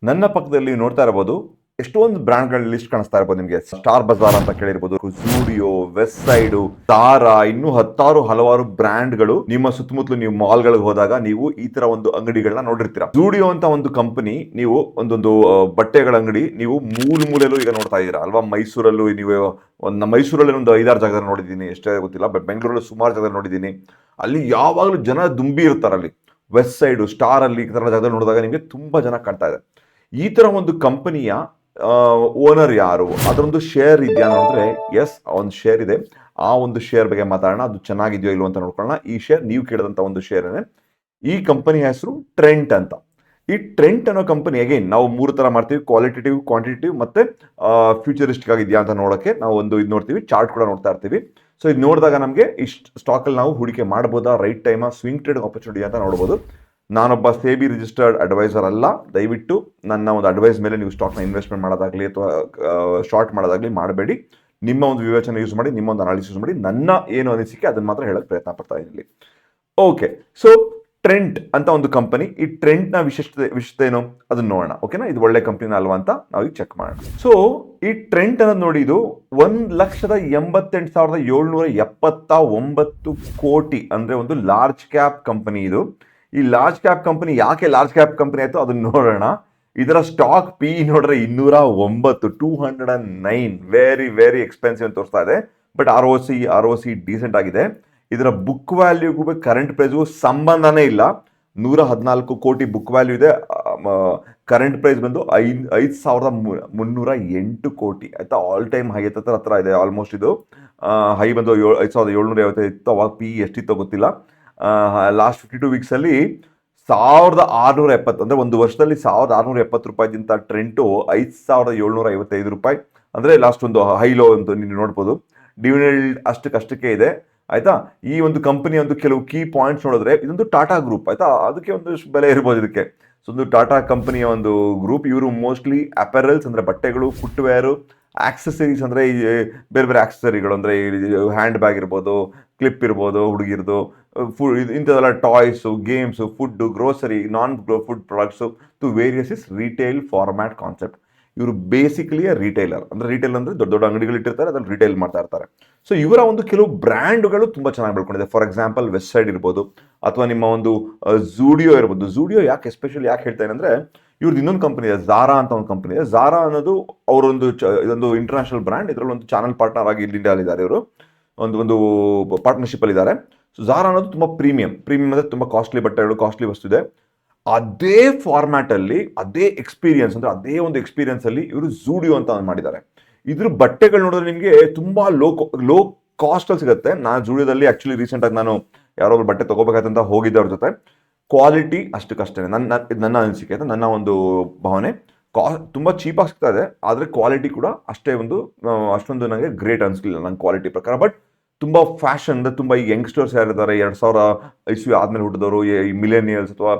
ನನ್ನ ಪಕ್ಕದಲ್ಲಿ ನೋಡ್ತಾ ಇರಬಹುದು ಎಷ್ಟೊಂದು ಬ್ರ್ಯಾಂಡ್ಗಳ ಲಿಸ್ಟ್ ಕಾಣಿಸ್ತಾ ಇರಬಹುದು ನಿಮಗೆ. ಸ್ಟಾರ್ ಬಜಾರ್ ಅಂತ ಕೇಳಿರ್ಬೋದು, ಝೂಡಿಯೋ, ವೆಸ್ಟ್ ಸೈಡ್, ದಾರಾ, ಇನ್ನೂ ಹಲವಾರು ಬ್ರ್ಯಾಂಡ್ಗಳು ನಿಮ್ಮ ಸುತ್ತಮುತ್ತಲು ನೀವು ಮಾಲ್ಗಳಿಗೆ ಹೋದಾಗ ನೀವು ಈ ತರ ಒಂದು ಅಂಗಡಿಗಳನ್ನ ನೋಡಿರ್ತೀರಾ. ಝೂಡಿಯೋ ಅಂತ ಒಂದು ಕಂಪನಿ, ನೀವು ಒಂದೊಂದು ಬಟ್ಟೆಗಳ ಅಂಗಡಿ ನೀವು ಮೂಲೆಯಲ್ಲೂ ಈಗ ನೋಡ್ತಾ ಇದ್ದೀರಾ ಅಲ್ವಾ. ಮೈಸೂರಲ್ಲೂ ನೀವು ಮೈಸೂರಲ್ಲಿ ಒಂದು 5-6 ಜಾಗದಲ್ಲಿ ನೋಡಿದ್ದೀನಿ, ಎಷ್ಟೇ ಗೊತ್ತಿಲ್ಲ, ಬಟ್ ಬೆಂಗಳೂರಲ್ಲಿ ಸುಮಾರು ಜಾಗದಲ್ಲಿ ನೋಡಿದ್ದೀನಿ. ಅಲ್ಲಿ ಯಾವಾಗಲೂ ಜನ ದುಂಬಿ ಇರ್ತಾರೆ. ಅಲ್ಲಿ ವೆಸ್ಟ್ ಸೈಡ್, ಸ್ಟಾರ್ ಅಲ್ಲಿ ಈ ತರ ಜಾಗದಲ್ಲಿ ನೋಡಿದಾಗ ನಿಮಗೆ ತುಂಬಾ ಜನ ಕಾಣ್ತಾ ಇದೆ. ಈ ತರ ಒಂದು ಕಂಪನಿಯ ಓನರ್ ಯಾರು, ಅದರೊಂದು ಶೇರ್ ಇದೆಯಾ ನೋಡಿದ್ರೆ ಎಸ್, ಒಂದು ಶೇರ್ ಇದೆ. ಆ ಒಂದು ಶೇರ್ ಬಗ್ಗೆ ಮಾತಾಡೋಣ. ಅದು ಚೆನ್ನಾಗಿದೆಯೋ ಇಲ್ವೋ ಅಂತ ನೋಡ್ಕೊಳ್ಳೋಣ. ಈ ಶೇರ್ ನೀವು ಕೇಳಿದಂತ ಒಂದು ಶೇರ್. ಈ ಕಂಪನಿ ಹೆಸರು ಟ್ರೆಂಟ್ ಅಂತ. ಈ ಟ್ರೆಂಟ್ ಅನ್ನೋ ಕಂಪನಿ ಅಗೇನ್ ನಾವು 3 ತರ ಮಾಡ್ತೀವಿ: ಕ್ವಾಲಿಟೇಟಿವ್, ಕ್ವಾಂಟಿಟೇಟಿವ್ ಮತ್ತೆ ಫ್ಯೂಚರಿಸ್ಟಿಕ್ ಆಗಿದೆಯಾ ಅಂತ ನೋಡೋಕೆ ನಾವು ಇದು ನೋಡ್ತೀವಿ. ಚಾರ್ಟ್ ಕೂಡ ನೋಡ್ತಾ ಇರ್ತೀವಿ. ಸೊ ಇದು ನೋಡಿದಾಗ ನಮಗೆ ಇಷ್ಟು ಸ್ಟಾಕ್ ಅಲ್ಲಿ ನಾವು ಹೂಡಿಕೆ ಮಾಡಬಹುದಾ, right time, swing trade opportunity ಅಂತ ನೋಡಬಹುದು. ನಾನೊಬ್ಬ ಸೇಬಿ ರಿಜಿಸ್ಟರ್ಡ್ ಅಡ್ವೈಸರ್ ಅಲ್ಲ. ದಯವಿಟ್ಟು ನನ್ನ ಒಂದು ಅಡ್ವೈಸ್ ಮೇಲೆ ನೀವು ಸ್ಟಾಕ್ನ ಇನ್ವೆಸ್ಟ್ಮೆಂಟ್ ಮಾಡೋದಾಗ್ಲಿ ಅಥವಾ ಶಾರ್ಟ್ ಮಾಡೋದಾಗ್ಲಿ ಮಾಡಬೇಡಿ. ನಿಮ್ಮ ಒಂದು ವಿವೇಚನೆ ಯೂಸ್ ಮಾಡಿ, ನಿಮ್ಮ ಒಂದು ಅನಾಲಿಸಿಸ್ ಮಾಡಿ, ನನ್ನ ಏನು ಅನಿಸಿಕೆ ಅದನ್ನ ಮಾತ್ರ ಹೇಳಕ್ ಪ್ರಯತ್ನ ಪಡ್ತಾ ಇದ್ದೀನಿ. ಓಕೆ, ಸೊ ಟ್ರೆಂಟ್ ಅಂತ ಒಂದು ಕಂಪನಿ. ಈ ಟ್ರೆಂಟ್ ನ ವಿಶೇಷತೆ ಏನು ಅದನ್ನ ನೋಡೋಣ. ಓಕೆನಾ, ಇದು ಒಳ್ಳೆ ಕಂಪನಿನ ಅಲ್ವಾ ಅಂತ ನಾವು ಈಗ ಚೆಕ್ ಮಾಡೋಣ. ಸೊ ಈ ಟ್ರೆಂಟ್ ಅನ್ನೋದು ನೋಡಿ, ಇದು 1,88,779 ಕೋಟಿ ಅಂದ್ರೆ ಒಂದು ಲಾರ್ಜ್ ಕ್ಯಾಪ್ ಕಂಪನಿ. ಇದು ಈ ಲಾರ್ಜ್ ಕ್ಯಾಪ್ ಕಂಪನಿ ಯಾಕೆ ಲಾರ್ಜ್ ಕ್ಯಾಪ್ ಕಂಪನಿ ಆಯ್ತು ಅದನ್ನ ನೋಡೋಣ. ಇದರ ಸ್ಟಾಕ್ ಪಿ ನೋಡ್ರೆ 209, 209, ವೆರಿ ವೆರಿ ಎಕ್ಸ್ಪೆನ್ಸಿವ್ ಅಂತ ತೋರಿಸ್ತಾ ಇದೆ. But R O C decent ಆಗಿದೆ. ಇದರ ಬುಕ್ ವ್ಯಾಲ್ಯೂಗೂ ಕರೆಂಟ್ ಪ್ರೈಸ್ಗೂ ಸಂಬಂಧನೇ ಇಲ್ಲ. 114 ಕೋಟಿ ಬುಕ್ ವ್ಯಾಲ್ಯೂ ಇದೆ. ಕರೆಂಟ್ ಪ್ರೈಸ್ ಬಂದು 5,308 ಕೋಟಿ ಆಯ್ತಾ. ಆಲ್ ಟೈಮ್ ಹೈ ಹತ್ರ ಇದೆ ಆಲ್ಮೋಸ್ಟ್. ಇದು ಹೈ ಬಂದು 5,750 ಇತ್ತು. ಅವಾಗ ಪಿ ಎಷ್ಟಿತ್ತೋ ಗೊತ್ತಿಲ್ಲ. ಲಾಸ್ಟ್ 52 ವೀಕ್ಸ್ ಅಲ್ಲಿ 1,670 ಅಂದ್ರೆ ಒಂದು ವರ್ಷದಲ್ಲಿ 1,670 ರೂಪಾಯಿಗಿಂತ ಟ್ರೆಂಟು 5,755 ರೂಪಾಯಿ ಅಂದ್ರೆ ಲಾಸ್ಟ್ ಒಂದು ಹೈಲೋ ಅಂತ ನೀವು ನೋಡ್ಬೋದು. ಡಿವಿಡೆಂಡ್ ಅಷ್ಟಕ್ಕೆ ಇದೆ ಆಯ್ತಾ. ಈ ಒಂದು ಕಂಪನಿಯ ಒಂದು ಕೆಲವು ಕೀ ಪಾಯಿಂಟ್ಸ್ ನೋಡಿದ್ರೆ, ಇದೊಂದು ಟಾಟಾ ಗ್ರೂಪ್ ಆಯ್ತಾ, ಅದಕ್ಕೆ ಒಂದು ಬೆಲೆ ಇರ್ಬೋದು ಇದಕ್ಕೆ. ಸೊ ಒಂದು ಟಾಟಾ ಕಂಪನಿಯ ಒಂದು ಗ್ರೂಪ್. ಇವರು ಮೋಸ್ಟ್ಲಿ ಅಪೆರಲ್ಸ್ ಅಂದ್ರೆ ಬಟ್ಟೆಗಳು, ಫುಟ್ವೇರು, ಆಕ್ಸೆಸರೀಸ್ ಅಂದ್ರೆ ಬೇರೆ ಬೇರೆ ಆಕ್ಸೆಸರಿಗಳು ಅಂದ್ರೆ ಹ್ಯಾಂಡ್ ಬ್ಯಾಗ್ ಇರ್ಬೋದು, ಕ್ಲಿಪ್ ಇರ್ಬೋದು ಹುಡುಗಿರ್ದು, ಇಂಥದೆಲ್ಲ toys, games, food, grocery, non food products to various is retail format concept. ಇವರು ಬೇಸಿಕಲಿ ರಿಟೈಲರ್ ಅಂದ್ರೆ ದೊಡ್ಡ ದೊಡ್ಡ ಅಂಗಡಿಗಳು ಇಟ್ಟಿರ್ತಾರೆ, ಅದ್ರಲ್ಲಿ ರಿಟೇಲ್ ಮಾಡ್ತಾ ಇರ್ತಾರೆ. ಸೊ ಇವರ ಒಂದು ಕೆಲವು ಬ್ರ್ಯಾಂಡ್ಗಳು ತುಂಬಾ ಚೆನ್ನಾಗಿ ಬೆಳ್ಕೊಂಡಿದೆ. ಫಾರ್ ಎಕ್ಸಾಂಪಲ್ ವೆಸ್ಟ್ ಸೈಡ್ ಇರ್ಬೋದು, ಅಥವಾ ನಿಮ್ಮ ಒಂದು ಝೂಡಿಯೋ ಇರ್ಬೋದು. ಝೂಡಿಯೋ ಯಾಕೆ ಎಸ್ಪೆಷಲಿ ಯಾಕೆ ಹೇಳ್ತೇನೆ ಅಂದ್ರೆ, ಇವ್ರದ್ದು ಇನ್ನೊಂದು ಕಂಪನಿ ಇದೆ, ಝಾರಾ ಅಂತ ಒಂದು ಕಂಪನಿ ಇದೆ. ಝಾರಾ ಅನ್ನೋದು ಅವರೊಂದು ಇದೊಂದು ಇಂಟರ್ನ್ಯಾಷನಲ್ ಬ್ರ್ಯಾಂಡ್. ಇದರಲ್ಲಿ ಒಂದು ಚಾನಲ್ ಪಾರ್ಟ್ನರ್ ಆಗಿ ಇಲ್ಲಿ ಇಂಡಿಯಾದಲ್ಲಿ ಇದ್ದಾರೆ. ಇವರು ಒಂದು ಪಾರ್ಟ್ನರ್ಶಿಪ್ ಅಲ್ಲಿ ಇದ್ದಾರೆ. ಸೊ ಝಾರಾ ಅನ್ನೋದು ತುಂಬಾ ಪ್ರೀಮಿಯಂ ಅಂದ್ರೆ ತುಂಬಾ ಕಾಸ್ಟ್ಲಿ ಬಟ್ಟೆಗಳು, ಕಾಸ್ಟ್ಲಿ ವಸ್ತು ಇದೆ. ಅದೇ ಫಾರ್ಮ್ಯಾಟ್ ಅಲ್ಲಿ, ಅದೇ ಎಕ್ಸ್ಪೀರಿಯನ್ಸ್ ಅಂದ್ರೆ ಅದೇ ಒಂದು ಎಕ್ಸ್ಪೀರಿಯನ್ಸ್ ಅಲ್ಲಿ ಇವರು ಝೂಡಿಯೋ ಅಂತ ಮಾಡಿದ್ದಾರೆ. ಇದ್ರ ಬಟ್ಟೆಗಳು ನೋಡಿದ್ರೆ ನಿಮಗೆ ತುಂಬಾ ಲೋ ಕಾಸ್ಟ್ ಅಲ್ಲಿ ಸಿಗುತ್ತೆ. ನಾನು ಝೂಡಿಯೋದಲ್ಲಿ ಆಕ್ಚುಲಿ ರೀಸೆಂಟ್ ಆಗಿ ನಾನು ಯಾರೊಬ್ರು ಬಟ್ಟೆ ತಗೋಬೇಕಾದಂತ ಹೋಗಿದ್ದೆ ಅವ್ರ ಜೊತೆ. ಕ್ವಾಲಿಟಿ ಅಷ್ಟಕ್ಕಷ್ಟೇ ನನ್ನ ಅನಿಸಿಕೆ ಆಯ್ತಾ, ನನ್ನ ಒಂದು ಭಾವನೆ. ತುಂಬಾ ಚೀಪಾಗಿ ಸಿಗ್ತಾ ಇದೆ, ಆದ್ರೆ ಕ್ವಾಲಿಟಿ ಕೂಡ ಅಷ್ಟೊಂದು ನನಗೆ ಗ್ರೇಟ್ ಅನ್ಸ್ಲಿಲ್ಲ ನನ್ನ ಕ್ವಾಲಿಟಿ ಪ್ರಕಾರ. ಬಟ್ ತುಂಬಾ ಫ್ಯಾಷನ್ ಅಂದ್ರೆ ತುಂಬಾ ಈ ಯಂಗ್ಸ್ಟರ್ಸ್ ಯಾರಿದ್ದಾರೆ, 2000 ಇಸ್ವಿ ಆದ್ಮೇಲೆ ಹುಟ್ಟಿದವರು, ಈ ಮಿಲೇನಿಯಲ್ಸ್ ಅಥವಾ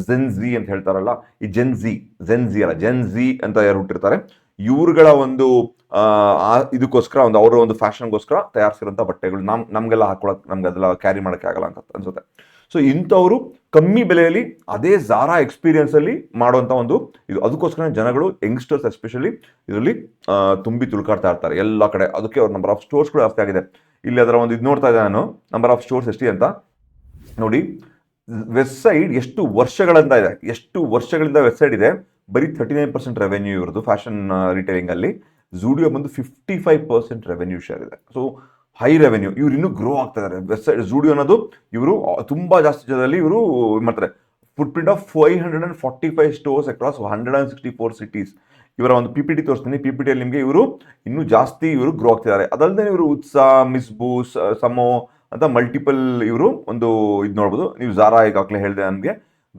ಜೆನ್ ಝಿ ಅಂತ ಹೇಳ್ತಾರಲ್ಲ, ಈ ಜೆನ್ ಝಿ ಅಂತ ಯಾರು ಹುಟ್ಟಿರ್ತಾರೆ, ಇವ್ರುಗಳ ಒಂದು ಇದಕ್ಕೋಸ್ಕರ ಅವರ ಒಂದು ಫ್ಯಾಷನ್ಗೋಸ್ಕರ ತಯಾರಿಸಿರೋಂಥ ಬಟ್ಟೆಗಳು ನಮ್ಗೆಲ್ಲ ಹಾಕೊಳಕ್, ನಮ್ಗೆ ಅದೆಲ್ಲ ಕ್ಯಾರಿ ಮಾಡಕ್ಕೆ ಆಗಲ್ಲ ಅಂತ ಅನ್ಸುತ್ತೆ. ಸೊ ಇಂಥವ್ರು ಕಮ್ಮಿ ಬೆಲೆಯಲ್ಲಿ ಅದೇ ಝಾರಾ ಎಕ್ಸ್ಪೀರಿಯನ್ಸ್ ಅಲ್ಲಿ ಮಾಡುವಂತ ಒಂದು ಇದು. ಅದಕ್ಕೋಸ್ಕರ ಜನಗಳು, ಯಂಗ್ಸ್ಟರ್ಸ್ ಎಸ್ಪೆಷಲಿ ಇದರಲ್ಲಿ ತುಂಬಿ ತುಳ್ಕಾಡ್ತಾ ಇರ್ತಾರೆ ಎಲ್ಲ ಕಡೆ. ಅದಕ್ಕೆ ಅವ್ರ ನಂಬರ್ ಆಫ್ ಸ್ಟೋರ್ಸ್ ಕೂಡ ಜಾಸ್ತಿ ಆಗಿದೆ. ಇಲ್ಲಿ ಅದರ ಒಂದು ಇದು ನೋಡ್ತಾ ಇದ್ದೆ ನಾನು, ನಂಬರ್ ಆಫ್ ಸ್ಟೋರ್ಸ್ ಎಷ್ಟಿದೆ ಅಂತ ನೋಡಿ. ವೆಸ್ಟ್ ಸೈಡ್ ಎಷ್ಟು ವರ್ಷಗಳಿಂದ ವೆಸ್ಟ್ ಸೈಡ್ ಇದೆ. ಬರೀ 39% ರೆವೆನ್ಯೂ ಇವ್ರದ್ದು ಫ್ಯಾಷನ್ ರಿಟೇಲಿಂಗ್ ಅಲ್ಲಿ. ಝೂಡಿಯೋ ಬಂದು 55% ರೆವೆನ್ಯೂ ಶೇರ್ ಇದೆ. So high revenue. ಇವ್ರು ಇನ್ನೂ ಗ್ರೋ ಆಗ್ತಾ ಇದ್ದಾರೆ. ವೆಸ್ಟ್ ಸೈಡ್ ಝೂಡಿಯೋ ಅನ್ನೋದು ಇವರು ತುಂಬಾ ಜಾಸ್ತಿ ಜನರಲ್ಲಿ ಇವರು ಮಾಡ್ತಾರೆ. Foot print of 545 stores across 164 cities. ಇವರ ಒಂದು PPT ತೋರಿಸ್ತೀನಿ. PPTಯಲ್ಲಿ ನಿಮಗೆ ಇವರು ಇನ್ನೂ ಜಾಸ್ತಿ ಗ್ರೋ ಆಗ್ತಿದ್ದಾರೆ. ಅದಲ್ಲದೆ ಇವರು ಉತ್ಸಾ, ಮಿಸ್ ಬೂಸ್, ಸಮೋ ಅಂತ ಮಲ್ಟಿಪಲ್ ಇವರು ಒಂದು ಇದು ನೋಡ್ಬೋದು. ನೀವು ಝಾರಾ ಈಗಾಗಲೇ ಹೇಳಿದೆ ನನಗೆ.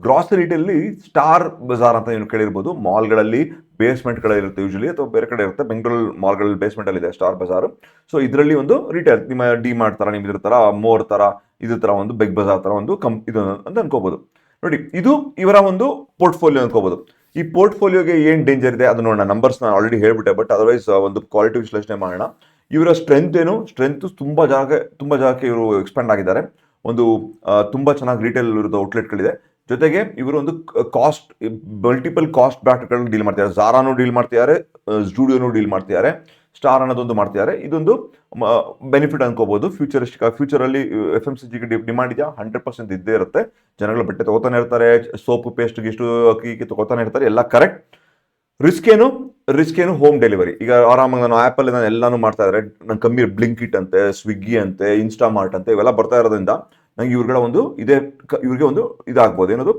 ಗ್ರಾಸರಿಟಲ್ಲಿ ಸ್ಟಾರ್ ಬಜಾರ್ ಅಂತ ನೀವು ಕೇಳಿರ್ಬೋದು. ಮಾಲ್ಗಳಲ್ಲಿ ಬೇಸ್ಮೆಂಟ್ಗಳಿರುತ್ತೆ ಯೂಶಲಿ, ಅಥವಾ ಬೇರೆ ಕಡೆ ಇರುತ್ತೆ. ಬೆಂಗಳೂರು ಮಾಲ್ಗಳಲ್ಲಿ ಬೇಸ್ಮೆಂಟ್ ಅಲ್ಲಿ ಇದೆ ಸ್ಟಾರ್ ಬಜಾರ್. ಸೊ ಇದರಲ್ಲಿ ಒಂದು ರಿಟೇಲ್, ನಿಮ್ಮ ಡಿಮಾರ್ಟ್ ತರ, ನಿಮ್ ಇದ್ರ ತರ, ಮೋರ್ ತರ, ಇದ್ರ ತರ ಒಂದು ಬಿಗ್ ಬಜಾರ್ ತರ ಒಂದು ಇದು ಅಂತ ಅನ್ಕೋಬಹುದು. ನೋಡಿ, ಇದು ಇವರ ಒಂದು ಪೋರ್ಟ್ಫೋಲಿಯೋ ಅನ್ಕೋಬಹುದು. ಈ ಪೋರ್ಟ್ಫೋಲಿಯೋಗೆ ಏನ್ ಡೇಂಜರ್ ಇದೆ ಅದು ನೋಡೋಣ. ನಂಬರ್ಸ್ ನಾನು ಆಲ್ರೆಡಿ ಹೇಳ್ಬಿಟ್ಟೆ, ಬಟ್ ಅದರ್ವೈಸ್ ಒಂದು ಕ್ವಾಲಿಟಿ ವಿಶ್ಲೇಷಣೆ ಮಾಡೋಣ. ಇವರ ಸ್ಟ್ರೆಂತ್ ಏನು? ಸ್ಟ್ರೆಂತ್ ತುಂಬಾ ಜಾಗಕ್ಕೆ ಇವರು ಎಕ್ಸ್ಪ್ಯಾಂಡ್ ಆಗಿದ್ದಾರೆ. ಒಂದು ತುಂಬಾ ಚೆನ್ನಾಗಿ ರಿಟೇಲ್ ಇರೋದು ಔಟ್ಲೆಟ್ಗಳಿದೆ. ಜೊತೆಗೆ ಇವರು ಒಂದು ಕಾಸ್ಟ್ ಮಲ್ಟಿಪಲ್ ಕಾಸ್ಟ್ ಬ್ರಾಕೆಟ್ಗಳನ್ನ ಡೀಲ್ ಮಾಡ್ತಿದ್ದಾರೆ. ಝಾರಾನು ಡೀಲ್ ಮಾಡ್ತಿದ್ದಾರೆ, ಸ್ಟುಡಿಯೋನು ಡೀಲ್ ಮಾಡ್ತಿದ್ದಾರೆ, ಸ್ಟಾರ್ ಅನ್ನೋದೊಂದು ಮಾಡ್ತಿದ್ದಾರೆ. ಇದೊಂದು ಬೆನಿಫಿಟ್ ಅನ್ಕೋಬಹುದು. ಫ್ಯೂಚರಲ್ಲಿ FMCG ಡಿಮಾಂಡ್ ಇದೆಯಾ? 100% ಇದ್ದೇ ಇರುತ್ತೆ. ಜನಗಳು ಬಟ್ಟೆ ತಗೋತಾನೆ ಇರ್ತಾರೆ, ಸೋಪ್ ಪೇಸ್ಟ್ ಗಿಷ್ಟು ಅಕ್ಕಿ ತಗೋತಾನೆ ಇರ್ತಾರೆ, ಎಲ್ಲ ಕರೆಕ್ಟ್. ರಿಸ್ಕ್ ಏನು ಹೋಮ್ ಡೆಲಿವರಿ. ಈಗ ಆರಾಮಾಗಿ ನಾನು ಆ್ಯಪಲ್ಲಿ ನಾನು ಎಲ್ಲಾನು ಮಾಡ್ತಾ ಇದ್ದಾರೆ. ನಂಗೆ ಕಮ್ಮಿ ಬ್ಲಿಂಕಿಟ್ ಅಂತೆ, ಸ್ವಿಗ್ಗಿ ಅಂತೆ, ಇನ್ಸ್ಟಾಮಾರ್ಟ್ ಅಂತೆ ಇವೆಲ್ಲ ಬರ್ತಾ ಇರೋದ್ರಿಂದ ನಂಗೆ ಇವ್ರುಗಳ ಒಂದು ಇವ್ರಿಗೆ ಒಂದು ಇದಾಗ್ಬೋದು, ಏನದು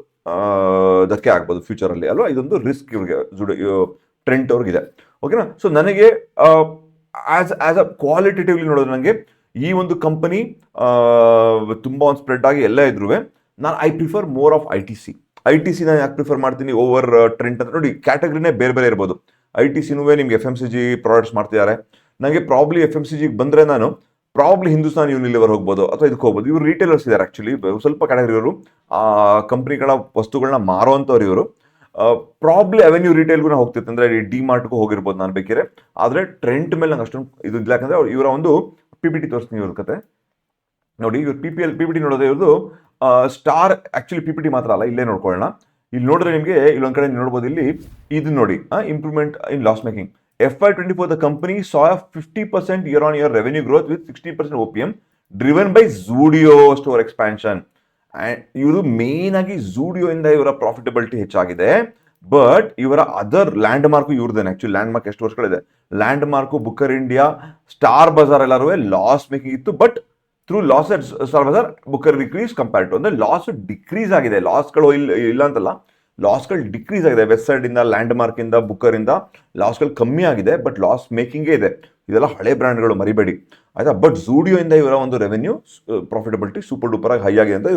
ಧಕ್ಕೆ ಆಗ್ಬೋದು ಫ್ಯೂಚರಲ್ಲಿ ಅಲ್ವಾ. ಇದೊಂದು ರಿಸ್ಕ್ ಇವ್ರಿಗೆ ಟ್ರೆಂಟ್ ಅವ್ರಿಗಿದೆ. ಓಕೆನಾ. ಸೊ ನನಗೆ ಆಸ್ ಅ ಕ್ವಾಲಿಟೇಟಿವ್ಲಿ ನೋಡೋದು ನನಗೆ ಈ ಒಂದು ಕಂಪನಿ ತುಂಬ ಒಂದು ಸ್ಪ್ರೆಡ್ ಆಗಿ ಎಲ್ಲ ಇದ್ರೂ ನಾನು I prefer more of I T C ನಾನು ಯಾಕೆ ಪ್ರಿಫರ್ ಮಾಡ್ತೀನಿ ಓವರ್ ಟ್ರೆಂಟ್ ಅಂತ. ನೋಡಿ, ಕ್ಯಾಟಗರಿನೇ ಬೇರೆ ಬೇರೆ ಇರ್ಬೋದು. ITCನೂ ನಿಮ್ಗೆ FMCG ಪ್ರಾಡಕ್ಟ್ಸ್ ಮಾಡ್ತಿದ್ದಾರೆ. ನನಗೆ ಪ್ರಾಬ್ಲಿ FMCG ಬಂದರೆ ನಾನು ಪ್ರಾಬ್ಲಿ ಹಿಂದೂಸ್ತಾನ್ ಯೂನಿಲಿವರ್ ಹೋಗ್ಬೋದು ಅಥವಾ ಇದಕ್ಕೆ ಹೋಗ್ಬೋದು. ಇವರು ರಿಟೇಲರ್ಸ್ ಇದ್ದಾರೆ ಆ್ಯಕ್ಚುಲಿ, ಸ್ವಲ್ಪ ಕ್ಯಾಟಗರಿ ಇವರು ಆ ಕಂಪ್ನಿಗಳ ವಸ್ತುಗಳನ್ನ ಮಾರೋವಂಥವ್ರು ಇವರು. ಪ್ರಾಬ್ಲಿ ಅವೆನ್ಯೂ ರಿಟೇಲ್ಗೂ ನಾವು ಹೋಗ್ತಿತ್ತು, ಅಂದರೆ ಡಿ-ಮಾರ್ಟ್ಗೂ ಹೋಗಿರ್ಬೋದು ನಾನು ಬೇಕಿದ್ರೆ. ಆದರೆ ಟ್ರೆಂಟ್ ಮೇಲೆ ನಂಗೆ ಅಷ್ಟೊಂದು ಇದು ಇಲ್ಲ, ಯಾಕಂದರೆ ಇವರ ಒಂದು PPT ತೋರಿಸ್ತೀನಿ ಇವ್ರ ಕತೆ. ನೋಡಿ, ಇವ್ರು PPT ನೋಡೋದೇ ಇವ್ರದ್ದು ಸ್ಟಾರ್ ಆ್ಯಕ್ಚುಲಿ PPT ಮಾತ್ರ ಅಲ್ಲ, ಇಲ್ಲೇ ನೋಡ್ಕೊಳ್ಳೋಣ. ಇಲ್ಲಿ ನೋಡಿದ್ರೆ ನಿಮಗೆ ಇಲ್ಲೊಂದು ಕಡೆ ನೋಡ್ಬೋದು, ಇಲ್ಲಿ ಇದು ನೋಡಿ, improvement in loss making. FY24 the company saw a 50% year-on-year revenue growth with 16% OPM driven by Zudio store expansion. And ಇವರು ಮೇನ್ ಆಗಿ Zudio ಇಂದ ಇವರ ಪ್ರಾಫಿಟಬಿಲಿಟಿ ಹೆಚ್ಚಾಗಿದೆ. ಬಟ್ ಇವರ ಅದರ್ ಲ್ಯಾಂಡ್ ಮಾರ್ಕು ಇವ್ರದೇನೆ. ಆಕ್ಚುಲಿ ಲ್ಯಾಂಡ್ ಮಾರ್ಕ್ ಎಷ್ಟು ವರ್ಷಗಳಿದೆ, Landmark, Booker India, Star Bazaar ಎಲ್ಲರೂ ಲಾಸ್ ಮೇಕಿಂಗ್ ಇತ್ತು. But through loss at Star Bazaar, Booker decrease compared to, ಅಂದರೆ ಲಾಸ್ ಡಿಕ್ರೀಸ್ ಆಗಿದೆ. ಲಾಸ್ಗಳು ಇಲ್ಲ ಅಂತಲ್ಲ, ಲಾಸ್ಗಳು ಡಿಕ್ರೀಸ್ ಆಗಿದೆ. ವೆಬ್ಸೈಟಿಂದ, ಲ್ಯಾಂಡ್ ಮಾರ್ಕಿಂದ, ಬುಕ್ಕರಿಂದ ಲಾಸ್ಗಳು ಕಮ್ಮಿ ಆಗಿದೆ, ಬಟ್ ಲಾಸ್ ಮೇಕಿಂಗೇ ಇದೆ. ಇದೆಲ್ಲ ಹಳೆ ಬ್ರ್ಯಾಂಡ್ಗಳು, ಮರಿಬೇಡಿ ಆಯ್ತಾ. ಬಟ್ Zudio ಇಂದ ಇವರ ಒಂದು ರೆವೆನ್ಯೂ ಪ್ರಾಫಿಟಬಿಲಿಟಿ ಸೂಪರ್ ಡೂಪರ್ ಆಗಿ ಹೈ ಆಗಿದೆ ಅಂತ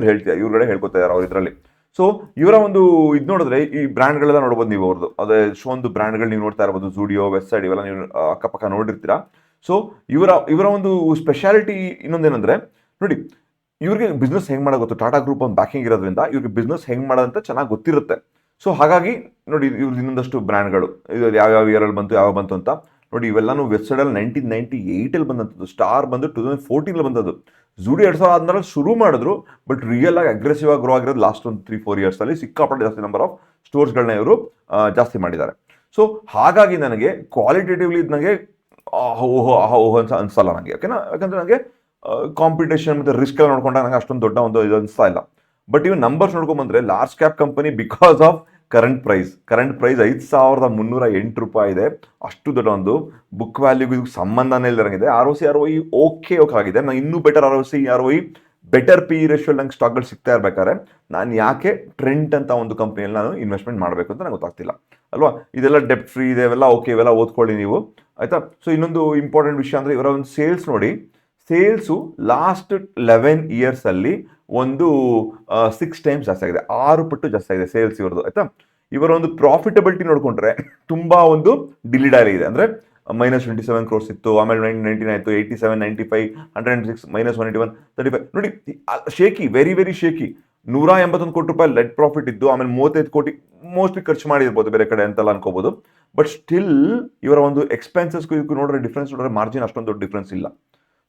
ಇವ್ರುಗಡೆ ಹೇಳ್ಕೊತಾ ಇದ್ದಾರೆ ಅವ್ರ ಇದರಲ್ಲಿ. ಸೊ ಇವರ ಒಂದು ಇದು ನೋಡಿದ್ರೆ ಈ ಬ್ರ್ಯಾಂಡ್ಗಳೆಲ್ಲ ನೋಡ್ಬೋದು ನೀವು ಅವ್ರದ್ದು. ಅದೇ ಒಂದು ಬ್ರ್ಯಾಂಡ್ಗಳು ನೀವು ನೋಡ್ತಾ ಇರ್ಬೋದು, Zudio, ವೆಬ್ಸೈಟ್ ಇವೆಲ್ಲ ನೀವು ಅಕ್ಕಪಕ್ಕ ನೋಡಿರ್ತೀರಾ. ಸೊ ಇವರ ಒಂದು ಸ್ಪೆಷಾಲಿಟಿ ಇನ್ನೊಂದೇನೆಂದ್ರೆ, ನೋಡಿ, ಇವ್ರಿಗೆ ಬಿಸ್ನೆಸ್ ಹೆಂಗೆ ಮಾಡೋದು ಗೊತ್ತು. ಟಾಟಾ ಗ್ರೂಪ್ ಒಂದು ಬ್ಯಾಕಿಂಗ್ ಇರೋದ್ರಿಂದ ಇವ್ರಿಗೆ ಬಿಸ್ನೆಸ್ ಹೆಂಗೆ ಮಾಡೋದಂತ ಚೆನ್ನಾಗಿ ಗೊತ್ತಿರುತ್ತೆ. ಸೊ ಹಾಗಾಗಿ ನೋಡಿ, ಇವ್ರದ್ದು ಇನ್ನೊಂದಷ್ಟು ಬ್ರ್ಯಾಂಡ್ಗಳು ಇದು ಯಾವ್ಯಾವ ಇಯರಲ್ಲಿ ಬಂತು, ಯಾವ ಬಂತು ಅಂತ ನೋಡಿ. ಇವೆಲ್ಲನೂ ವೆಬ್ಸೈಟಲ್ಲಿ 1998 ಬಂದಂಥದ್ದು, ಸ್ಟಾರ್ ಬಂದು 2014 ಬಂದದ್ದು. Zudio 2016 ಶುರು ಮಾಡಿದ್ರು, ಬಟ್ ರಿಯಲ್ ಆಗಿ ಅಗ್ರೆಸಿವ್ ಆಗಿ ಗ್ರೋ ಆಗಿರೋದು ಲಾಸ್ಟ್ ಒಂದು 3-4 ಇಯರ್ಸಲ್ಲಿ. ಸಿಕ್ಕಾಪಟ್ಟೆ ಜಾಸ್ತಿ ನಂಬರ್ ಆಫ್ ಸ್ಟೋರ್ಸ್ಗಳನ್ನ ಇವರು ಜಾಸ್ತಿ ಮಾಡಿದ್ದಾರೆ. ಸೊ ಹಾಗಾಗಿ ನನಗೆ ಕ್ವಾಲಿಟೇಟಿವ್ಲಿ ನನಗೆ ಓಹೋ ಅಂತ ಅನ್ಸಲ್ಲ ನನಗೆ. ಓಕೆನಾ. ಯಾಕಂದರೆ ನನಗೆ ಕಾಂಪಿಟೇಷನ್ ಮತ್ತು ರಿಸ್ಕ್ ಎಲ್ಲ ನೋಡ್ಕೊಂಡಾಗ ನನಗೆ ಅಷ್ಟೊಂದು ದೊಡ್ಡ ಒಂದು ಇದು ಅನಿಸ್ತಾ ಇಲ್ಲ. ಬಟ್ ಇವು ನಂಬರ್ಸ್ ನೋಡ್ಕೊಂಬಂದ್ರೆ large cap company, because of current price 5,308 ರೂಪಾಯಿ ಇದೆ. ಅಷ್ಟು ದೊಡ್ಡ ಒಂದು ಬುಕ್ ವ್ಯಾಲ್ಯೂಗೂ ಇದಕ್ಕೆ ಸಂಬಂಧನೇ ಇಲ್ಲದಂಗಿದೆ. ROE ಓಕೆ ಆಗಿದೆ. ನಾನು ಇನ್ನೂ better ROE better PE ratio ನಂಗೆ ಸ್ಟಾಕ್ಗಳು ಸಿಗ್ತಾ ಇರ್ಬೇಕಾದ್ರೆ ನಾನು ಯಾಕೆ ಟ್ರೆಂಟ್ ಅಂತ ಒಂದು ಕಂಪ್ನಿಯಲ್ಲಿ ನಾನು ಇನ್ವೆಸ್ಟ್ಮೆಂಟ್ ಮಾಡಬೇಕು ಅಂತ ನಂಗೆ ಗೊತ್ತಾಗ್ತಿಲ್ಲ ಅಲ್ವಾ. ಇದೆಲ್ಲ ಡೆಪ್ಟ್ ಫ್ರೀ ಇದೆ, ಇವೆಲ್ಲ ಓಕೆ, ಇವೆಲ್ಲ ಓದ್ಕೊಳ್ಳಿ ನೀವು ಆಯ್ತಾ. ಸೊ ಇನ್ನೊಂದು ಇಂಪಾರ್ಟೆಂಟ್ ವಿಷಯ ಅಂದರೆ ಇವರ ಒಂದು ಸೇಲ್ಸ್ ನೋಡಿ. ಸೇಲ್ಸು ಲಾಸ್ಟ್ 11 ಇಯರ್ಸಲ್ಲಿ ಒಂದು 6 ಟೈಮ್ಸ್ ಜಾಸ್ತಿ ಆಗಿದೆ, 6 ಪಟ್ಟು ಜಾಸ್ತಿ ಆಗಿದೆ ಸೇಲ್ಸ್ ಇವ್ರದ್ದು ಆಯ್ತಾ. ಇವರ ಒಂದು ಪ್ರಾಫಿಟಬಿಲಿಟಿ ನೋಡಿಕೊಂಡ್ರೆ ತುಂಬ ಒಂದು ಡಿಲಿಡಾರಿ ಇದೆ. ಅಂದರೆ -27 crores ಇತ್ತು, ಆಮೇಲೆ 1999 ಆಯಿತು, 87, 95, 106, -181, 35. ನೋಡಿ, ಶೇಕಿ, ವೆರಿ ವೆರಿ ಶೇಕಿ. 181 ಕೋಟಿ ರೂಪಾಯಿ ಲೆಟ್ ಪ್ರಾಫಿಟ್ ಇದ್ದು, ಆಮೇಲೆ 35 ಕೋಟಿ ಮೋಸ್ಟ್ಲಿ ಖರ್ಚು ಮಾಡಿರ್ಬೋದು ಬೇರೆ ಕಡೆ ಅಂತೆಲ್ಲ ಅನ್ಕೋಬೋದು. ಬಟ್ ಸ್ಟಿಲ್ ಇವರ ಒಂದು ಎಕ್ಸ್ಪೆನ್ಸಸ್ಗೂ ಇದಕ್ಕೂ ನೋಡಿದ್ರೆ ಡಿಫ್ರೆನ್ಸ್ ನೋಡಿದ್ರೆ ಮಾರ್ಜಿನ್ ಅಷ್ಟೊಂದು ದೊಡ್ಡ ಡಿಫ್ರೆನ್ಸ್ ಇಲ್ಲ.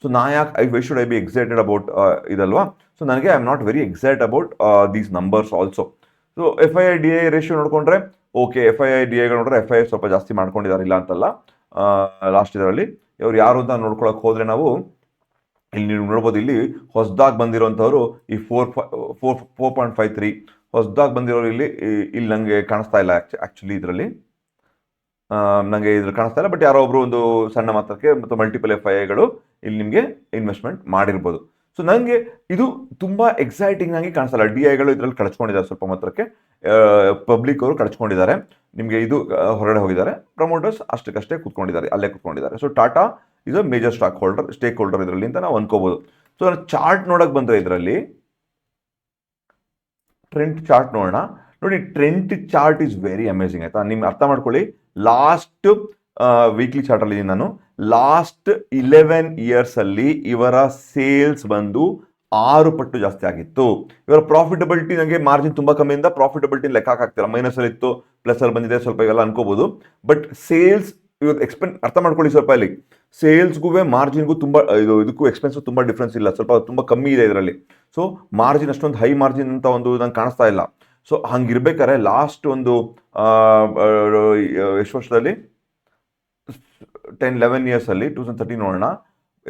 ಸೊ ನಾ ಯಾಕೆ why should I be excited about ಇದಲ್ವಾ. ಸೊ ನನಗೆ I am not very excited about these numbers also. So FII/DII ratio ನೋಡಿಕೊಂಡ್ರೆ ಓಕೆ, FII/DIIಗಳು ನೋಡಿದ್ರೆ FII ಸ್ವಲ್ಪ ಜಾಸ್ತಿ ಮಾಡ್ಕೊಂಡಿದ್ದಾರೆ, ಇಲ್ಲ ಅಂತಲ್ಲ. ಲಾಸ್ಟ್ ಇದರಲ್ಲಿ ಇವ್ರು ಯಾರು ಅಂತ ನೋಡ್ಕೊಳಕ್ಕೆ ಹೋದರೆ ನಾವು ಇಲ್ಲಿ ನೀವು ನೋಡ್ಬೋದು, ಇಲ್ಲಿ ಹೊಸದಾಗಿ ಬಂದಿರೋಂಥವ್ರು ಈ 4.53 ಹೊಸದಾಗಿ ಬಂದಿರೋರು ಇಲ್ಲಿ ನನಗೆ ಕಾಣಿಸ್ತಾ ಇಲ್ಲ ಆ್ಯಕ್ಚುಲಿ. ಇದರಲ್ಲಿ ನನಗೆ ಕಾಣಿಸ್ತಾ ಇಲ್ಲ. ಬಟ್ ಯಾರೋ ಒಬ್ರು ಒಂದು ಸಣ್ಣ ಮಾತ್ರಕ್ಕೆ ಮತ್ತು ಮಲ್ಟಿಪಲ್ FIIಗಳು ಇಲ್ಲಿ ನಿಮಗೆ ಇನ್ವೆಸ್ಟ್ಮೆಂಟ್ ಮಾಡಿರ್ಬೋದು. ಸೊ ನನಗೆ ಇದು ತುಂಬ ಎಕ್ಸೈಟಿಂಗ್ ಆಗಿ ಕಾಣಿಸ್ತಲ್ಲ. DIಗಳು ಇದರಲ್ಲಿ ಕಳ್ಸ್ಕೊಂಡಿದ್ದಾರೆ ಸ್ವಲ್ಪ ಮಾತ್ರಕ್ಕೆ, ಪಬ್ಲಿಕ್ ಅವರು ಕಳ್ಸ್ಕೊಂಡಿದ್ದಾರೆ. ನಿಮಗೆ ಇದು ಹೊರಗಡೆ ಹೋಗಿದ್ದಾರೆ, ಪ್ರಮೋಟರ್ಸ್ ಅಷ್ಟಕ್ಕಷ್ಟೇ ಕೂತ್ಕೊಂಡಿದ್ದಾರೆ, ಅಲ್ಲೇ ಕೂತ್ಕೊಂಡಿದ್ದಾರೆ. So Tata is a major stakeholder ಇದರಲ್ಲಿ ಅಂತ ನಾವು ಅನ್ಕೋಬೋದು. ಸೊ ನಾನು ಚಾರ್ಟ್ ನೋಡೋಕೆ ಬಂದರೆ ಇದರಲ್ಲಿ ಟ್ರೆಂಡ್ ಚಾರ್ಟ್ ನೋಡೋಣ. ನೋಡಿ, trend chart is very amazing ಆಯ್ತಾ. ನಿಮ್ಗೆ ಅರ್ಥ ಮಾಡ್ಕೊಳ್ಳಿ, ಲಾಸ್ಟ್ ವೀಕ್ಲಿ ಚಾರ್ಟಲ್ಲಿ ನಾನು ಲಾಸ್ಟ್ 11 ಇಯರ್ಸಲ್ಲಿ ಇವರ ಸೇಲ್ಸ್ ಬಂದು 6 ಪಟ್ಟು ಜಾಸ್ತಿ ಆಗಿತ್ತು. ಇವರ ಪ್ರಾಫಿಟಬಿಲಿಟಿ ನನಗೆ ಮಾರ್ಜಿನ್ ತುಂಬ ಕಮ್ಮಿಯಿಂದ ಪ್ರಾಫಿಟಬಿಲಿಟಿ ಲೆಕ್ಕ ಹಾಕ್ತಿಲ್ಲ, ಮೈನಸಲ್ಲಿ ಇತ್ತು, ಪ್ಲಸ್ಸಲ್ಲಿ ಬಂದಿದೆ ಸ್ವಲ್ಪ, ಇವೆಲ್ಲ ಅನ್ಕೋಬೋದು. ಬಟ್ ಸೇಲ್ಸ್ ಇವತ್ತು ಅರ್ಥ ಮಾಡ್ಕೊಳ್ಳಿ ಸ್ವಲ್ಪ, ಇಲ್ಲಿ ಸೇಲ್ಸ್ಗೂ ಮಾರ್ಜಿನ್ಗೂ ತುಂಬ ಇದಕ್ಕೂ ಎಕ್ಸ್ಪೆನ್ಸು ತುಂಬ ಡಿಫ್ರೆನ್ಸ್ ಇಲ್ಲ, ಸ್ವಲ್ಪ ತುಂಬ ಕಮ್ಮಿ ಇದೆ ಇದರಲ್ಲಿ. ಸೊ ಮಾರ್ಜಿನ್ ಅಷ್ಟೊಂದು ಹೈ ಮಾರ್ಜಿನ್ ಅಂತ ಒಂದು ನಂಗೆ ಕಾಣಿಸ್ತಾ ಇಲ್ಲ. ಸೊ ಹಂಗಿರ್ಬೇಕಾದ್ರೆ ಲಾಸ್ಟ್ ಒಂದು ಎಷ್ಟು ವರ್ಷದಲ್ಲಿ 10-11 ಇಯರ್ಸಲ್ಲಿ 2013 ನೋಡೋಣ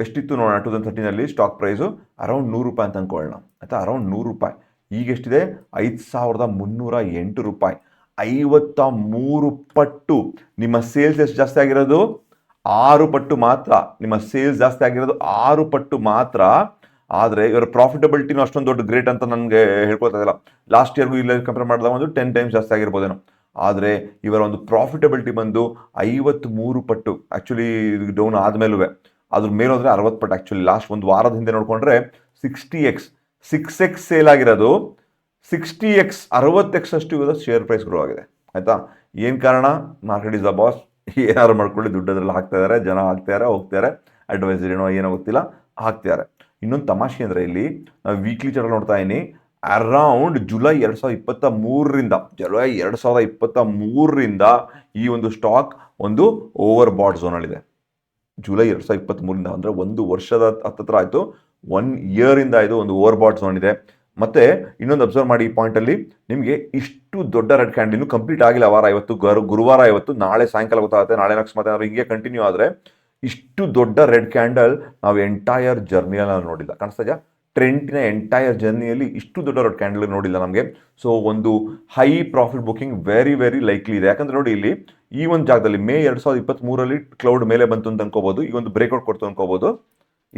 ಎಷ್ಟಿತ್ತು ನೋಡೋಣ. 2013 ಸ್ಟಾಕ್ ಪ್ರೈಸು ಅರೌಂಡ್ ₹100 ಅಂತ ಅನ್ಕೊಳ್ಳೋಣ ಆಯ್ತಾ, ಅರೌಂಡ್ ₹100. ಈಗ ಎಷ್ಟಿದೆ? ₹5,308. 53 ಪಟ್ಟು. ನಿಮ್ಮ ಸೇಲ್ಸ್ ಎಷ್ಟು ಜಾಸ್ತಿ ಆಗಿರೋದು? 6 ಪಟ್ಟು ಮಾತ್ರ. ನಿಮ್ಮ ಸೇಲ್ಸ್ ಜಾಸ್ತಿ ಆಗಿರೋದು 6 ಪಟ್ಟು ಮಾತ್ರ. ಆದರೆ ಇವರ ಪ್ರಾಫಿಟಬಿಲಿಟಿನೂ ಅಷ್ಟೊಂದು ದೊಡ್ಡ ಗ್ರೇಟ್ ಅಂತ ನನಗೆ ಹೇಳ್ಕೊಳ್ತಾ ಇಲ್ಲ. ಲಾಸ್ಟ್ ಇಯರ್ಗೂ ಇಲ್ಲ ಕಂಪೇರ್ ಮಾಡಿದಾಗ ಒಂದು 10 ಟೈಮ್ಸ್ ಜಾಸ್ತಿ ಆಗಿರ್ಬೋದೇನೋ. ಆದರೆ ಇವರ ಒಂದು ಪ್ರಾಫಿಟಬಿಲಿಟಿ ಬಂದು 53 ಪಟ್ಟು. ಆ್ಯಕ್ಚುಲಿ ಇದು ಡೌನ್ ಆದಮೇಲೂ ಅದ್ರ ಮೇಲೆ ಹೋದರೆ 60 ಪಟ್ಟು. ಆ್ಯಕ್ಚುಲಿ ಲಾಸ್ಟ್ ಒಂದು ವಾರದ ಹಿಂದೆ ನೋಡಿಕೊಂಡ್ರೆ 60x 6x ಸೇಲ್ ಆಗಿರೋದು 60x 60x ಅಷ್ಟು ಇವರ ಶೇರ್ ಪ್ರೈಸ್ ಗ್ರೋ ಆಗಿದೆ ಆಯಿತಾ. ಏನು ಕಾರಣ? Market is the boss. ಏನಾದ್ರು ಮಾಡ್ಕೊಳ್ಳಿ, ದುಡ್ಡು ಅದರಲ್ಲಿ ಹಾಕ್ತಾ ಇದ್ದಾರೆ, ಜನ ಹಾಕ್ತಾರೆ, ಹೋಗ್ತಾರೆ, ಅಡ್ವೈಸರ್ ಏನೋ ಗೊತ್ತಿಲ್ಲ ಹಾಕ್ತಿದ್ದಾರೆ. ಇನ್ನೊಂದು ತಮಾಷೆ ಅಂದರೆ ಇಲ್ಲಿ ನಾವು ವೀಕ್ಲಿ ಚಾರ್ಟ್ ನೋಡ್ತಾ ಇದ್ದೀನಿ. ಅರೌಂಡ್ ಜುಲೈ 2023ರಿಂದ ಈ ಒಂದು ಸ್ಟಾಕ್ ಒಂದು ಓವರ್ ಬಾಟ್ ಝೋನಲ್ಲಿದೆ. ಜುಲೈ 2023ರಿಂದ ಅಂದರೆ ಒಂದು ವರ್ಷದ ಹತ್ತತ್ರ ಆಯಿತು, 1 ಇಯರಿಂದ ಇದು ಒಂದು ಓವರ್ ಬಾಟ್ ಝೋನ್ ಇದೆ. ಮತ್ತೆ ಇನ್ನೊಂದು ಅಬ್ಸರ್ವ್ ಮಾಡಿ ಈ ಪಾಯಿಂಟಲ್ಲಿ, ನಿಮಗೆ ಇಷ್ಟು ದೊಡ್ಡ ರೆಡ್ ಕ್ಯಾಂಡಲ್ ಇನ್ನೂ ಕಂಪ್ಲೀಟ್ ಆಗಿಲ್ಲ. ವಾರ ಇವತ್ತು ಗುರುವಾರ, ಇವತ್ತು ನಾಳೆ ಸಾಯಂಕಾಲ ಗೊತ್ತಾಗುತ್ತೆ, ನಾಳೆ ಅಕಸ್ಮಾತ್ ಏನಾದ್ರು ಹಿಂಗೆ ಕಂಟಿನ್ಯೂ ಆದರೆ ಇಷ್ಟು ದೊಡ್ಡ ರೆಡ್ ಕ್ಯಾಂಡಲ್ ನಾವು ಎಂಟೈರ್ ಜರ್ನಿಯಲ್ಲಿ ನಾವು ನೋಡಿಲ್ಲ. ಕಾಣಿಸ್ತಾ ಇದೆಯಾ? ಟ್ರೆಂಡಿನ ಎಂಟೈರ್ ಜರ್ನಿಯಲ್ಲಿ ಇಷ್ಟು ದೊಡ್ಡ ರೆಡ್ ಕ್ಯಾಂಡಲ್ ನೋಡಿಲ್ಲ ನಮಗೆ. ಸೊ ಒಂದು high profit booking very very likely ಇದೆ. ಯಾಕಂದ್ರೆ ನೋಡಿ ಇಲ್ಲಿ ಈ ಒಂದು ಜಾಗದಲ್ಲಿ ಮೇ 2023ರಲ್ಲಿ ಕ್ಲೌಡ್ ಮೇಲೆ ಬಂತು ಅಂತ ಅನ್ಕೋಬಹುದು. ಈ ಒಂದು ಬ್ರೇಕ್ಔಟ್ ಕೊಡ್ತು ಅನ್ಕೋಬಹುದು.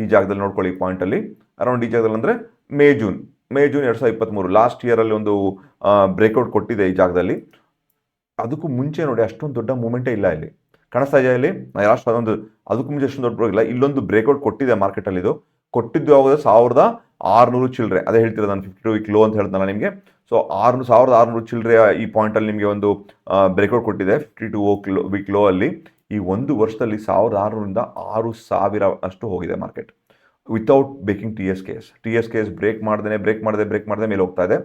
ಈ ಜಾಗದಲ್ಲಿ ನೋಡ್ಕೊಳ್ಳಿ, ಈ ಪಾಯಿಂಟಲ್ಲಿ ಅರೌಂಡ್ ಈ ಜಾಗದಲ್ಲಿ ಅಂದರೆ ಮೇ ಜೂನ್ 2023 ಲಾಸ್ಟ್ ಇಯರಲ್ಲಿ ಒಂದು ಬ್ರೇಕ್ಔಟ್ ಕೊಟ್ಟಿದೆ ಈ ಜಾಗದಲ್ಲಿ. ಅದಕ್ಕೂ ಮುಂಚೆ ನೋಡಿ ಅಷ್ಟೊಂದು ದೊಡ್ಡ ಮೂಮೆಂಟೇ ಇಲ್ಲ ಇಲ್ಲಿ. ಕಾಣಿಸ್ತಾ ಇದೆಯಾ ಇಲ್ಲಿ? ಲಾಸ್ಟ್ ಒಂದು ಅದಕ್ಕೂ ಮುಂಚೆ ಅಷ್ಟೊಂದು ದೊಡ್ಡ ಇಲ್ಲ. ಇಲ್ಲೊಂದು ಬ್ರೇಕ್ಔಟ್ ಕೊಟ್ಟಿದೆ ಮಾರ್ಕೆಟಲ್ಲಿ. ಇದು ಕೊಟ್ಟಿದ್ದು ಯಾವಾಗ? 1600 ಚಿಲ್ಲರೆ. ಅದೇ ಹೇಳ್ತಿರೋದು ನಾನು 52 ವೀಕ್ ಲೋ ಅಂತ ಹೇಳ್ತಾನಲ್ಲ ನಿಮಗೆ. ಸೊ 1600 ಚಿಲ್ಲರೆ ಈ ಪಾಯಿಂಟಲ್ಲಿ ನಿಮಗೆ ಒಂದು ಬ್ರೇಕ್ಔಟ್ ಕೊಟ್ಟಿದೆ 52 ವೀಕ್ ಲೋ ಅಲ್ಲಿ. ಈ ಒಂದು ವರ್ಷದಲ್ಲಿ 1600ರಿಂದ 6000 ಅಷ್ಟು ಹೋಗಿದೆ market without baking TSKS break ಮಾಡದೆ ಮೇಲೆ ಹೋಗ್ತಾ ಇದೆ.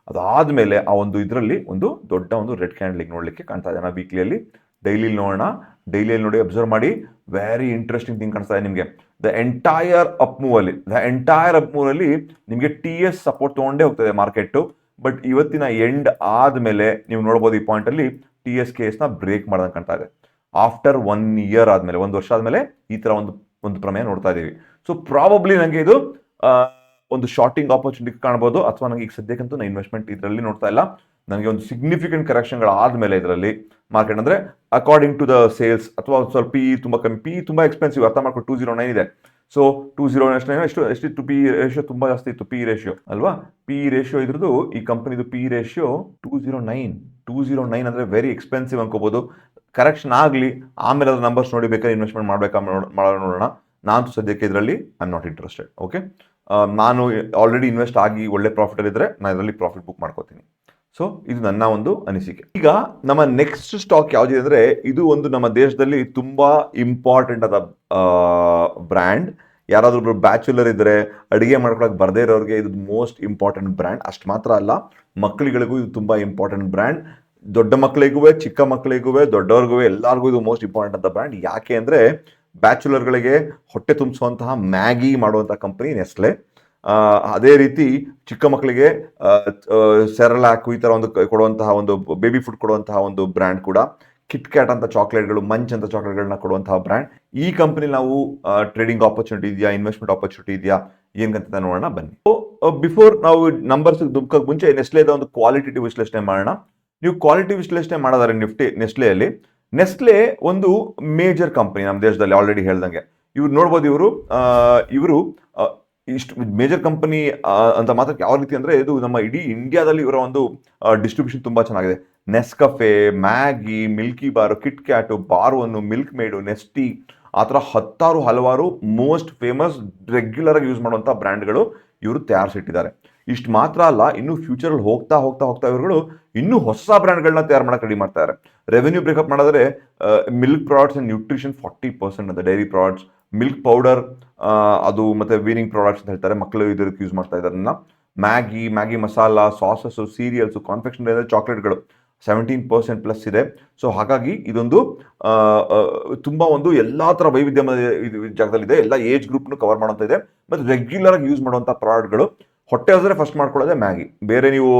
ಅದಾದಮೇಲೆ ಆ ಒಂದು ಇದರಲ್ಲಿ ಒಂದು ದೊಡ್ಡ ಒಂದು ರೆಡ್ ಕ್ಯಾಂಡಲ್ ನೋಡಲಿಕ್ಕೆ ಕಾಣ್ತಾ ಇದೆ. ನಾವು ವೀಕ್ಲಿಯಲ್ಲಿ ಡೈಲಿಯಲ್ಲಿ ನೋಡೋಣ. ಡೈಲಿಯಲ್ಲಿ ನೋಡಿ ಅಬ್ಸರ್ವ್ ಮಾಡಿ, ವೆರಿ ಇಂಟ್ರೆಸ್ಟಿಂಗ್ ಥಿಂಗ್ ಕಾಣಿಸ್ತಾ ಇದೆ ನಿಮಗೆ. ದ ಎಂಟೈರ್ ಅಪ್ ಮೂವಲ್ಲಿ ನಿಮಗೆ TS ಸಪೋರ್ಟ್ ತೊಗೊಂಡೇ ಹೋಗ್ತದೆ ಮಾರ್ಕೆಟು. ಬಟ್ ಇವತ್ತಿನ ಎಂಡ್ ಆದಮೇಲೆ ನೀವು ನೋಡ್ಬೋದು ಈ ಪಾಯಿಂಟಲ್ಲಿ TSKSನ ಬ್ರೇಕ್ ಮಾಡ್ದಂಗೆ ಕಾಣ್ತಾ ಇದೆ. ಆಫ್ಟರ್ 1 ಇಯರ್ ಆದಮೇಲೆ, 1 ವರ್ಷ ಆದಮೇಲೆ ಈ ಥರ ಒಂದು ಪ್ರಮೇಯ ನೋಡ್ತಾ ಇದ್ದೀವಿ. ಸೊ ಪ್ರಾಬಬ್ಲಿ ನನಗೆ ಇದು ಒಂದು ಶಾರ್ಟಿಂಗ್ ಆಪರ್ಚುನಿಟಿ ಕಾಣ್ಬೋದು, ಅಥವಾ ನನಗೆ ಈಗ ಸದ್ಯಕ್ಕಂತೂ ನಾನು ಇನ್ವೆಸ್ಟ್ಮೆಂಟ್ ಇದರಲ್ಲಿ ನೋಡ್ತಾ ಇಲ್ಲ. ನನಗೆ ಒಂದು ಸಿಗ್ನಿಫಿಕೆಂಟ್ ಕರೆಕ್ಷನ್ಗಳಾದಮೇಲೆ ಇದರಲ್ಲಿ ಮಾರ್ಕೆಟ್ ಅಂದರೆ ಅಕಾರ್ಡಿಂಗ್ ಟು ದ ಸೇಲ್ಸ್, ಅಥವಾ ಸ್ವಲ್ಪ ಪಿ ತುಂಬ ಕಮ್ಮಿ, ಪಿ ತುಂಬ ಎಕ್ಸ್ಪೆನ್ಸಿವ್, ಅರ್ಥ ಮಾಡ್ಕೊಂಡು 209 ಇದೆ. ಸೊ 209 ಎಷ್ಟಿತ್ತು? ಪಿ ರೇಷಿಯೋ ತುಂಬ ಜಾಸ್ತಿ ಇತ್ತು. ಪಿ ರೇಷಿಯೋ ಅಲ್ವಾ? ಪಿ ರೇಷಿಯೋ ಇದ್ರದ್ದು ಈ ಕಂಪನಿದು ಪಿ ರೇಷಿಯೋ 209 ಅಂದರೆ ವೆರಿ ಎಕ್ಸ್ಪೆನ್ಸಿವ್ ಅನ್ಕೋಬೋದು. ಕರೆಕ್ಷನ್ ಆಗಲಿ, ಆಮೇಲೆ ಅದ್ರ ನಂಬರ್ಸ್ ನೋಡಿ ಬೇಕಾದ್ರೆ ಇನ್ವೆಸ್ಟ್ಮೆಂಟ್ ನೋಡೋಣ. ನಾನು ಸದ್ಯಕ್ಕೆ ಇದರಲ್ಲಿ I am not interested. Okay, ನಾನು ಆಲ್ರೆಡಿ ಇನ್ವೆಸ್ಟ್ ಆಗಿ ಒಳ್ಳೆ ಪ್ರಾಫಿಟಲ್ಲಿ ಇದ್ದರೆ ನಾನು ಇದರಲ್ಲಿ ಪ್ರಾಫಿಟ್ ಬುಕ್ ಮಾಡ್ಕೋತೀನಿ. ಸೊ ಇದು ನನ್ನ ಒಂದು ಅನಿಸಿಕೆ. ಈಗ ನಮ್ಮ ನೆಕ್ಸ್ಟ್ ಸ್ಟಾಕ್ ಯಾವುದಿದೆ ಅಂದರೆ, ಇದು ಒಂದು ನಮ್ಮ ದೇಶದಲ್ಲಿ ತುಂಬ ಇಂಪಾರ್ಟೆಂಟ್ ಆದ ಬ್ರ್ಯಾಂಡ್. ಯಾರಾದರೂ ಒಬ್ರು ಬ್ಯಾಚುಲರ್ ಇದ್ದರೆ, ಅಡುಗೆ ಮಾಡ್ಕೊಳಕ್ಕೆ ಬರದೇ ಇರೋರಿಗೆ ಇದು ಮೋಸ್ಟ್ ಇಂಪಾರ್ಟೆಂಟ್ ಬ್ರ್ಯಾಂಡ್. ಅಷ್ಟು ಮಾತ್ರ ಅಲ್ಲ, ಮಕ್ಕಳುಗಳಿಗೂ ಇದು ತುಂಬ ಇಂಪಾರ್ಟೆಂಟ್ ಬ್ರ್ಯಾಂಡ್. ದೊಡ್ಡ ಮಕ್ಕಳಿಗೂ, ಚಿಕ್ಕ ಮಕ್ಕಳಿಗೂ, ದೊಡ್ಡವ್ರಿಗೂ, ಎಲ್ಲರಿಗೂ ಇದು ಮೋಸ್ಟ್ ಇಂಪಾರ್ಟೆಂಟ್ ಆದ ಬ್ರ್ಯಾಂಡ್. ಯಾಕೆ ಅಂದರೆ ಬ್ಯಾಚುಲರ್ಗಳಿಗೆ ಹೊಟ್ಟೆ ತುಂಬಿಸುವಂತಹ ಮ್ಯಾಗಿ ಮಾಡುವಂಥ ಕಂಪನಿ ನೆಸ್ಲೆ. ಅದೇ ರೀತಿ ಚಿಕ್ಕ ಮಕ್ಕಳಿಗೆ ಸೆರಲಾಕ್ ಈ ಥರ ಒಂದು ಕೊಡುವಂತಹ ಒಂದು ಬೇಬಿ ಫುಡ್ ಕೊಡುವಂತಹ ಒಂದು ಬ್ರ್ಯಾಂಡ್ ಕೂಡ. ಕಿಟ್ ಕ್ಯಾಟ್ ಅಂತ ಚಾಕ್ಲೇಟ್ಗಳು, ಮಂಚ್ ಅಂತ ಚಾಕ್ಲೇಟ್ಗಳನ್ನ ಕೊಡುವಂತಹ ಬ್ರ್ಯಾಂಡ್. ಈ ಕಂಪನಿ ನಾವು ಟ್ರೇಡಿಂಗ್ ಆಪರ್ಚುನಿಟಿ ಇದೆಯಾ, ಇನ್ವೆಸ್ಟ್ಮೆಂಟ್ ಆಪರ್ಚುನಿಟಿ ಇದೆಯಾ, ಏನಂತ ನೋಡೋಣ ಬನ್ನಿ. ಬಿಫೋರ್ ನಾವು ನಂಬರ್ಸ್ ದುಮ್ಕೋಕ್ಕೆ ಮುಂಚೆ ನೆಸ್ಲೆದ ಒಂದು ಕ್ವಾಲಿಟೇಟಿವ್ ವಿಶ್ಲೇಷಣೆ ಮಾಡೋಣ. ನೀವು ಕ್ವಾಲಿಟಿ ವಿಶ್ಲೇಷಣೆ ಮಾಡೋದಾದ್ರೆ ನೆಸ್ಲೆಯಲ್ಲಿ, ನೆಸ್ಲೆ ಒಂದು ಮೇಜರ್ ಕಂಪನಿ ನಮ್ಮ ದೇಶದಲ್ಲಿ. ಆಲ್ರೆಡಿ ಹೇಳ್ದಂಗೆ ಇವ್ರು ನೋಡ್ಬೋದು, ಇವರು ಇಷ್ಟು ಮೇಜರ್ ಕಂಪನಿ ಅಂತ ಮಾತ್ರ ಯಾವ ರೀತಿ ಅಂದರೆ, ಇದು ನಮ್ಮ ಇಡೀ ಇಂಡಿಯಾದಲ್ಲಿ ಇವರ ಒಂದು ಡಿಸ್ಟ್ರಿಬ್ಯೂಷನ್ ತುಂಬ ಚೆನ್ನಾಗಿದೆ. ನೆಸ್ಕಫೆ, ಮ್ಯಾಗಿ, ಮಿಲ್ಕಿ ಬಾರು, ಕಿಟ್ ಕ್ಯಾಟು, ಬಾರ್ವನ್ನು, ಮಿಲ್ಕ್ ಮೇಡು, ನೆಸ್ಟಿ, ಆ ಥರ ಹಲವಾರು ಮೋಸ್ಟ್ ಫೇಮಸ್ ರೆಗ್ಯುಲರ್ ಆಗಿ ಯೂಸ್ ಮಾಡುವಂಥ ಬ್ರ್ಯಾಂಡ್ಗಳು ಇವರು ತಯಾರಿಸಿಟ್ಟಿದ್ದಾರೆ. ಇಷ್ಟು ಮಾತ್ರ ಅಲ್ಲ, ಇನ್ನು ಫ್ಯೂಚರಲ್ಲಿ ಹೋಗ್ತಾ ಇವರುಗಳು ಇನ್ನೂ ಹೊಸ ಬ್ರ್ಯಾಂಡ್ಗಳನ್ನ ತಯಾರು ಮಾಡೋಕೆ ರೆಡಿ ಮಾಡ್ತಾರೆ. ರೆವೆನ್ಯೂ ಬ್ರೇಕಪ್ ಮಾಡಿದ್ರೆ ಮಿಲ್ಕ್ ಪ್ರಾಡಕ್ಟ್ಸ್ ಆ್ಯಂಡ್ ನ್ಯೂಟ್ರಿಷನ್ 40% ಅಂತ, ಡೈರಿ ಪ್ರಾಡಕ್ಟ್ಸ್, ಮಿಲ್ಕ್ ಪೌಡರ್ ಅದು ಮತ್ತು ವೀನಿಂಗ್ ಪ್ರಾಡಕ್ಟ್ಸ್ ಅಂತ ಹೇಳ್ತಾರೆ. ಮಕ್ಕಳು ಇದಕ್ಕೆ ಯೂಸ್ ಮಾಡ್ತಾ ಇದ್ದಾರೆ. ಮ್ಯಾಗಿ ಮಸಾಲ, ಸಾಸಸ್ಸು, ಸೀರಿಯಲ್ಸು, ಕಾನ್ಫೆಕ್ಷನರಿ ಚಾಕ್ಲೇಟ್ಗಳು 17% ಇದೆ. ಸೊ ಹಾಗಾಗಿ ಇದೊಂದು ತುಂಬ ಒಂದು ಎಲ್ಲ ಥರ ವೈವಿಧ್ಯಮಯ ಜಾಗದಲ್ಲಿದೆ. ಎಲ್ಲ ಏಜ್ ಗ್ರೂಪ್ನು ಕವರ್ ಮಾಡುವಂಥ ಇದೆ. ಮತ್ತು ರೆಗ್ಯುಲರ್ ಆಗಿ ಯೂಸ್ ಮಾಡುವಂಥ ಪ್ರಾಡಕ್ಟ್ಗಳು, ಹೊಟ್ಟೆ ಹಸಿದ್ರೆ ಫಸ್ಟ್ ಮಾಡ್ಕೊಳ್ಳೋದೇ ಮ್ಯಾಗಿ. ಬೇರೆ ನೀವು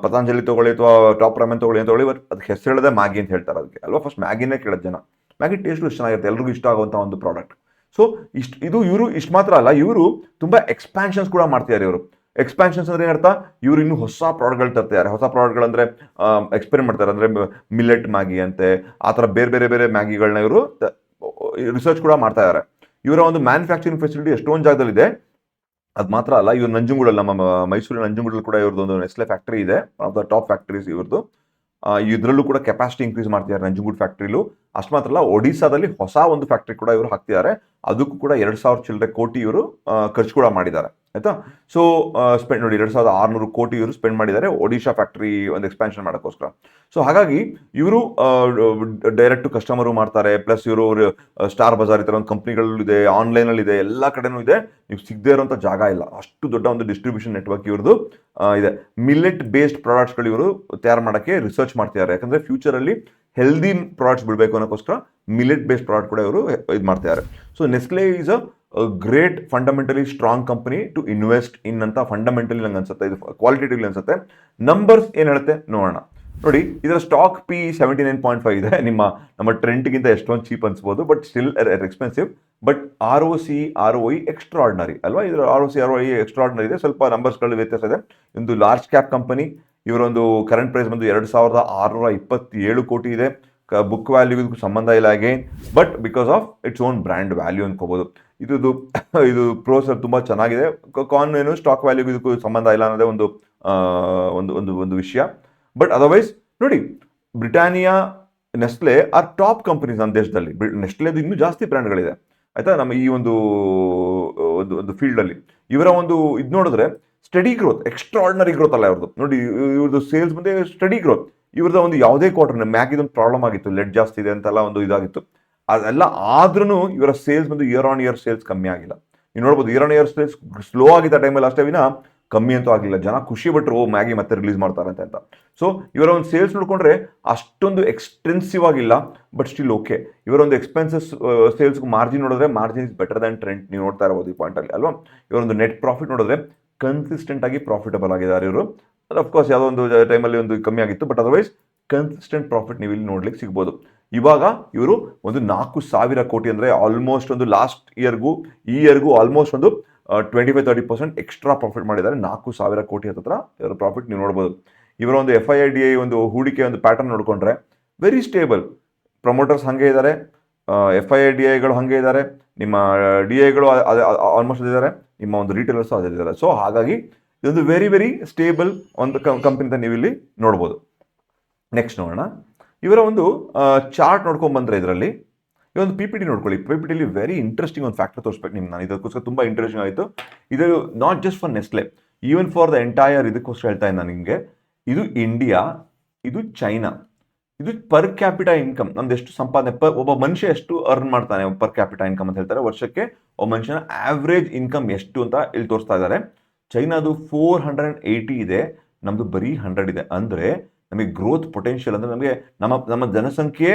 ಪತಾಂಜಲಿ ತಗೊಳ್ಳಿ ಅಥವಾ ಟಾಪ್ ರಾಮೆನ್ ತಗೊಳ್ಳಿ ಅಂತ ತಗೊಳ್ಳಿ, ಅದಕ್ಕೆ ಹೆಸರು ಹೇಳೋದೇ ಮ್ಯಾಗಿ ಅಂತ ಹೇಳ್ತಾರೆ ಅದಕ್ಕೆ ಅಲ್ವಾ. ಫಸ್ಟ್ ಮ್ಯಾಗಿನೇ ಕೇಳೋದು ಜನ. ಮ್ಯಾಗಿ ಟೇಸ್ಟು ಇಷ್ಟು ಚೆನ್ನಾಗಿರುತ್ತೆ, ಎಲ್ರಿಗೂ ಇಷ್ಟ ಆಗುವಂಥ ಒಂದು ಪ್ರಾಡಕ್ಟ್. ಸೊ ಇವರು ಇಷ್ಟು ಮಾತ್ರ ಅಲ್ಲ, ಇವರು ತುಂಬ ಎಕ್ಸ್ಪ್ಯಾನ್ಷನ್ಸ್ ಕೂಡ ಮಾಡ್ತಿದ್ದಾರೆ. ಇವರು ಎಕ್ಸ್ಪ್ಯಾನ್ಷನ್ಸ್ ಅಂದ್ರೆ ಏನರ್ಥ, ಇವರು ಇನ್ನೂ ಹೊಸ ಪ್ರಾಡಕ್ಟ್ಗಳು ತರ್ತಿದ್ದಾರೆ. ಹೊಸ ಪ್ರಾಡಕ್ಟ್ಗಳಂದ್ರೆ ಎಕ್ಸ್ಪೆರಿಮೆಂಟ್ ಮಾಡ್ತಾರೆ, ಅಂದರೆ ಮಿಲೆಟ್ ಮ್ಯಾಗಿ ಅಂತೆ, ಆ ಥರ ಬೇರೆ ಬೇರೆ ಬೇರೆ ಮ್ಯಾಗಿಗಳನ್ನ ಇವರು ರಿಸರ್ಚ್ ಕೂಡ ಮಾಡ್ತಾ ಇದ್ದಾರೆ. ಇವರ ಒಂದು ಮ್ಯಾನುಫ್ಯಾಕ್ಚರಿಂಗ್ ಫೆಸಿಲಿಟಿ ಎಷ್ಟೊಂದು ಜಾಗದಲ್ಲಿದೆ. ಅದು ಮಾತ್ರ ಅಲ್ಲ, ಇವ್ರು ನಂಜನಗೂಡಲ್ಲಿ, ನಮ್ಮ ಮೈಸೂರಿನ ನಂಜನಗೂಡಲ್ಲಿ ಕೂಡ ಇವ್ರದ್ದು ಒಂದು ನೆಸ್ಲೆ ಫ್ಯಾಕ್ಟ್ರಿ ಇದೆ, one of the top factories ಇವ್ರದ್ದು. ಇದರಲ್ಲೂ ಕೂಡ ಕೆಪಾಸಿಟಿ ಇನ್ಕ್ರೀಸ್ ಮಾಡ್ತಿದ್ದಾರೆ ನಂಜನಗೂಡು ಫ್ಯಾಕ್ಟ್ರಿಲೂ. ಅಷ್ಟು ಮಾತ್ರ ಅಲ್ಲ, ಒಡಿಸ್ಸಾದಲ್ಲಿ ಹೊಸ ಒಂದು ಫ್ಯಾಕ್ಟ್ರಿ ಕೂಡ ಇವರು ಹಾಕ್ತಿದ್ದಾರೆ. ಅದಕ್ಕೂ ಕೂಡ 2,000 ಚಿಲ್ಲರೆ ಕೋಟಿ ಇವರು ಖರ್ಚು ಕೂಡ ಮಾಡಿದ್ದಾರೆ, ಆಯ್ತಾ. ಸೊ ಸ್ಪೆಂಡ್ ನೋಡಿ, 2,600 ಕೋಟಿ ಇವರು ಸ್ಪೆಂಡ್ ಮಾಡಿದ್ದಾರೆ ಒಡಿಶಾ ಫ್ಯಾಕ್ಟ್ರಿ ಒಂದು ಎಕ್ಸ್ಪ್ಯಾನ್ಷನ್ ಮಾಡೋಕ್ಕೋಸ್ಕರ. ಸೊ ಹಾಗಾಗಿ ಇವರು ಡೈರೆಕ್ಟ್ ಟು ಕಸ್ಟಮರು ಮಾಡ್ತಾರೆ. ಪ್ಲಸ್ ಇವರು ಸ್ಟಾರ್ ಬಜಾರ್ ಈ ಥರ ಒಂದು ಕಂಪ್ನಿಗಳು ಇದೆ, ಆನ್ಲೈನಲ್ಲಿ ಇದೆ, ಎಲ್ಲ ಕಡೆನೂ ಇದೆ. ನೀವು ಸಿಗದೇ ಇರೋಂಥ ಜಾಗ ಇಲ್ಲ, ಅಷ್ಟು ದೊಡ್ಡ ಒಂದು ಡಿಸ್ಟ್ರಿಬ್ಯೂಷನ್ ನೆಟ್ವರ್ಕ್ ಇವ್ರದ್ದು ಇದೆ. ಮಿಲೆಟ್ ಬೇಸ್ಡ್ ಪ್ರಾಡಕ್ಟ್ಸ್ಗಳು ಇವರು ತಯಾರು ಮಾಡೋಕ್ಕೆ ರಿಸರ್ಚ್ ಮಾಡ್ತಿದ್ದಾರೆ. ಯಾಕಂದರೆ ಫ್ಯೂಚರಲ್ಲಿ ಹೆಲ್ದಿ ಪ್ರಾಡಕ್ಟ್ಸ್ ಬಿಡಬೇಕು ಅನ್ನೋಕ್ಕೋಸ್ಕರ ಮಿಲೆಟ್ ಬೇಸ್ಡ್ ಪ್ರಾಡಕ್ಟ್ ಕೂಡ ಇವರು ಇದು ಮಾಡ್ತಿದ್ದಾರೆ. So Nestle is a great fundamentally strong company to invest in ಅಂತ ಫಂಡಮೆಂಟಲಿ ನಂಗೆ ಅನ್ಸುತ್ತೆ, ಇದು ಕ್ವಾಲಿಟೇಟಿವ್ಲಿ ಅನ್ಸುತ್ತೆ. ನಂಬರ್ಸ್ ಏನು ಹೇಳುತ್ತೆ ನೋಡೋಣ. ನೋಡಿ, ಇದರ ಸ್ಟಾಕ್ ಪಿ 79.5 ಇದೆ. ನಮ್ಮ ಟ್ರೆಂಡ್ಗಿಂತ ಎಷ್ಟೊಂದು ಚೀಪ್ ಅನ್ಸ್ಬೋದು, but still expensive. But ROC ROI extraordinary ಅಲ್ವಾ. ಇದರ ROC ROI ಎಕ್ಸ್ಟ್ರಾರ್ಡಿನರಿ ಇದೆ. ಸ್ವಲ್ಪ ನಂಬರ್ಸ್ಗಳು ವ್ಯತ್ಯಾಸ ಇದೆ. ಒಂದು ಲಾರ್ಜ್ ಕ್ಯಾಪ್ ಕಂಪನಿ. ಇವರೊಂದು ಕರೆಂಟ್ ಪ್ರೈಸ್ ಬಂದು 2,627 ಕೋಟಿ ಇದೆ. ಬುಕ್ ವ್ಯಾಲ್ಯೂಗೂ ಸಂಬಂಧ ಇಲ್ಲ again, but because of its own brand value ಅನ್ಕೋಬಹುದು. ಇದು ಪ್ರೋಸ್ ತುಂಬ ಚೆನ್ನಾಗಿದೆ. ಕಾನ್ ಏನು ಸ್ಟಾಕ್ ವ್ಯಾಲ್ಯೂಗೂ ಇದಕ್ಕೂ ಸಂಬಂಧ ಇಲ್ಲ ಅನ್ನೋದೇ ಒಂದು ವಿಷಯ. ಬಟ್ ಅದರ್ವೈಸ್ ನೋಡಿ, Britannia, Nestle are top companies ನಮ್ಮ ದೇಶದಲ್ಲಿ. ನೆಸ್ಲೆದು ಇನ್ನೂ ಜಾಸ್ತಿ ಬ್ರ್ಯಾಂಡ್ಗಳಿದೆ, ಆಯ್ತಾ, ನಮ್ಮ ಈ ಒಂದು ಫೀಲ್ಡಲ್ಲಿ. ಇವರ ಒಂದು ಇದು ನೋಡಿದ್ರೆ ಸ್ಟಡಿ ಗ್ರೋತ್, ಎಕ್ಸ್ಟ್ರಾರ್ಡಿನರಿ ಗ್ರೋತ್ ಅಲ್ಲ ಇವ್ರದ್ದು. ನೋಡಿ, ಇವ್ರದ್ದು ಸೇಲ್ಸ್ ಬಂದು ಸ್ಟಡಿ ಗ್ರೋತ್. ಇವ್ರದ್ದು ಒಂದು ಯಾವುದೇ ಕ್ವಾರ್ಟರ್ ಮ್ಯಾಗಿದೊಂದು ಪ್ರಾಬ್ಲಮ್ ಆಗಿತ್ತು, ಲೆಡ್ ಜಾಸ್ತಿ ಇದೆ ಅಂತೆಲ್ಲ ಒಂದು ಇದಾಗಿತ್ತು. ಅದೆಲ್ಲ ಆದ್ರೂ ಇವರ ಸೇಲ್ಸ್ ಬಂದು ಇಯರ್ ಆನ್ ಇಯರ್ ಸೇಲ್ಸ್ ಕಮ್ಮಿ ಆಗಿಲ್ಲ. ನೀವು ನೋಡ್ಬೋದು, year on year sales slow ಆಗಿದ್ದ ಟೈಮಲ್ಲಿ ಅಷ್ಟೇ ವಿನ ಕಮ್ಮಿ ಅಂತೂ ಆಗಿಲ್ಲ. ಜನ ಖುಷಿ ಪಟ್ಟರು, ಮ್ಯಾಗಿ ಮತ್ತೆ ರಿಲೀಸ್ ಮಾಡ್ತಾರೆ ಅಂತ. ಸೊ ಇವರ ಒಂದು ಸೇಲ್ಸ್ ನೋಡಿಕೊಂಡ್ರೆ ಅಷ್ಟೊಂದು ಎಕ್ಸ್ಟೆನ್ಸಿವ್ ಆಗಿಲ್ಲ, ಬಟ್ ಸ್ಟಿಲ್ ಓಕೆ. ಇವರ ಒಂದು ಎಕ್ಸ್ಪೆನ್ಸಸ್ ಸೇಲ್ಸ್ ಮಾರ್ಜಿನ್ ನೋಡಿದ್ರೆ margin is better than trend. ನೀವು ನೋಡ್ತಾ ಇರ್ಬೋದು ಈ ಪಾಯಿಂಟಲ್ಲಿ ಅಲ್ವಾ. ಇವರೊಂದು ನೆಟ್ ಪ್ರಾಫಿಟ್ ನೋಡಿದ್ರೆ ಕನ್ಸಿಸ್ಟೆಂಟ್ ಆಗಿ ಪ್ರಾಫಿಟಬಲ್ ಆಗಿದ್ದಾರೆ ಇವರು. ಅಫ್ಕೋರ್ಸ್ ಯಾವುದೋ ಒಂದು ಟೈಮಲ್ಲಿ ಒಂದು ಕಮ್ಮಿ ಆಗಿತ್ತು, ಬಟ್ ಅದರ್ವೈಸ್ ಕನ್ಸಿಸ್ಟೆಂಟ್ ಪ್ರಾಫಿಟ್ ನೀವು ಇಲ್ಲಿ ನೋಡ್ಲಿಕ್ಕೆ ಸಿಗ್ಬೋದು. ಇವಾಗ ಇವರು ಒಂದು 4,000 ಕೋಟಿ, ಅಂದರೆ ಆಲ್ಮೋಸ್ಟ್ ಒಂದು ಲಾಸ್ಟ್ ಇಯರ್ಗೂ ಈ ಇಯರ್ಗೂ ಆಲ್ಮೋಸ್ಟ್ ಒಂದು 25-30% ಎಕ್ಸ್ಟ್ರಾ ಪ್ರಾಫಿಟ್ ಮಾಡಿದ್ದಾರೆ. 4,000 ಕೋಟಿ ಹತ್ರ ಇವರ ಪ್ರಾಫಿಟ್ ನೀವು ನೋಡ್ಬೋದು. ಇವರ ಒಂದು FIDI ಒಂದು ಹೂಡಿಕೆ ಒಂದು ಪ್ಯಾಟರ್ನ್ ನೋಡಿಕೊಂಡ್ರೆ ವೆರಿ ಸ್ಟೇಬಲ್. ಪ್ರಮೋಟರ್ಸ್ ಹಾಗೆ ಇದ್ದಾರೆ, FIDIಗಳು ಹಾಗೆ ಇದ್ದಾರೆ, ನಿಮ್ಮ DIಗಳು ಆಲ್ಮೋಸ್ಟ್ ಇದ್ದಾರೆ, ನಿಮ್ಮ ಒಂದು ರಿಟೇಲರ್ಸ್ ಅದೇ ಇದ್ದಾರೆ. ಸೊ ಹಾಗಾಗಿ ಇದೊಂದು ವೆರಿ ವೆರಿ ಸ್ಟೇಬಲ್ ಒಂದು ಕಂಪನಿ ಅಂತ ನೀವು ಇಲ್ಲಿ ನೋಡ್ಬೋದು. ನೆಕ್ಸ್ಟ್ ನೋಡೋಣ, ಇವರ ಒಂದು ಚಾರ್ಟ್ ನೋಡ್ಕೊಂಡ್ಬಂದ್ರೆ ಇದರಲ್ಲಿ ಈ ಒಂದು PPT ನೋಡ್ಕೊಳ್ಳಿ. PPTಲಿ ವೆರಿ ಇಂಟ್ರೆಸ್ಟಿಂಗ್ ಒಂದು ಫ್ಯಾಕ್ಟರ್ ತೋರಿಸ್ಬೇಕು ನಿಮ್ಗೆ ನಾನು. ಇದಕ್ಕೋಸ್ಕರ ತುಂಬ ಇಂಟ್ರೆಸ್ಟಿಂಗ್ ಆಯಿತು. ಇದು not just for Nestle, even for the entire ಇದಕ್ಕೋಸ್ಕರ ಹೇಳ್ತಾ ಇದ್ದೀನಿ ನಾನು ನಿಮಗೆ. ಇದು ಇಂಡಿಯಾ, ಇದು ಚೈನಾ, ಇದು ಪರ್ ಕ್ಯಾಪಿಟಾ ಇನ್ಕಮ್, ನಮ್ದು ಎಷ್ಟು ಸಂಪಾದನೆ, ಒಬ್ಬ ಮನುಷ್ಯ ಎಷ್ಟು ಅರ್ನ್ ಮಾಡ್ತಾನೆ ಪರ್ ಕ್ಯಾಪಿಟಾ ಇನ್ಕಮ್ ಅಂತ ಹೇಳ್ತಾರೆ. ವರ್ಷಕ್ಕೆ ಒಬ್ಬ ಮನುಷ್ಯನ ಆವ್ರೇಜ್ ಇನ್ಕಮ್ ಎಷ್ಟು ಅಂತ ಇಲ್ಲಿ ತೋರಿಸ್ತಾ ಇದ್ದಾರೆ. ಚೈನಾದು 480 ಇದೆ, ನಮ್ಮದು ಬರೀ 100 ಇದೆ. ಅಂದರೆ ನಮಗೆ ಗ್ರೋತ್ ಪೊಟೆನ್ಷಿಯಲ್ ಅಂದರೆ ನಮಗೆ ನಮ್ಮ ಜನಸಂಖ್ಯೆ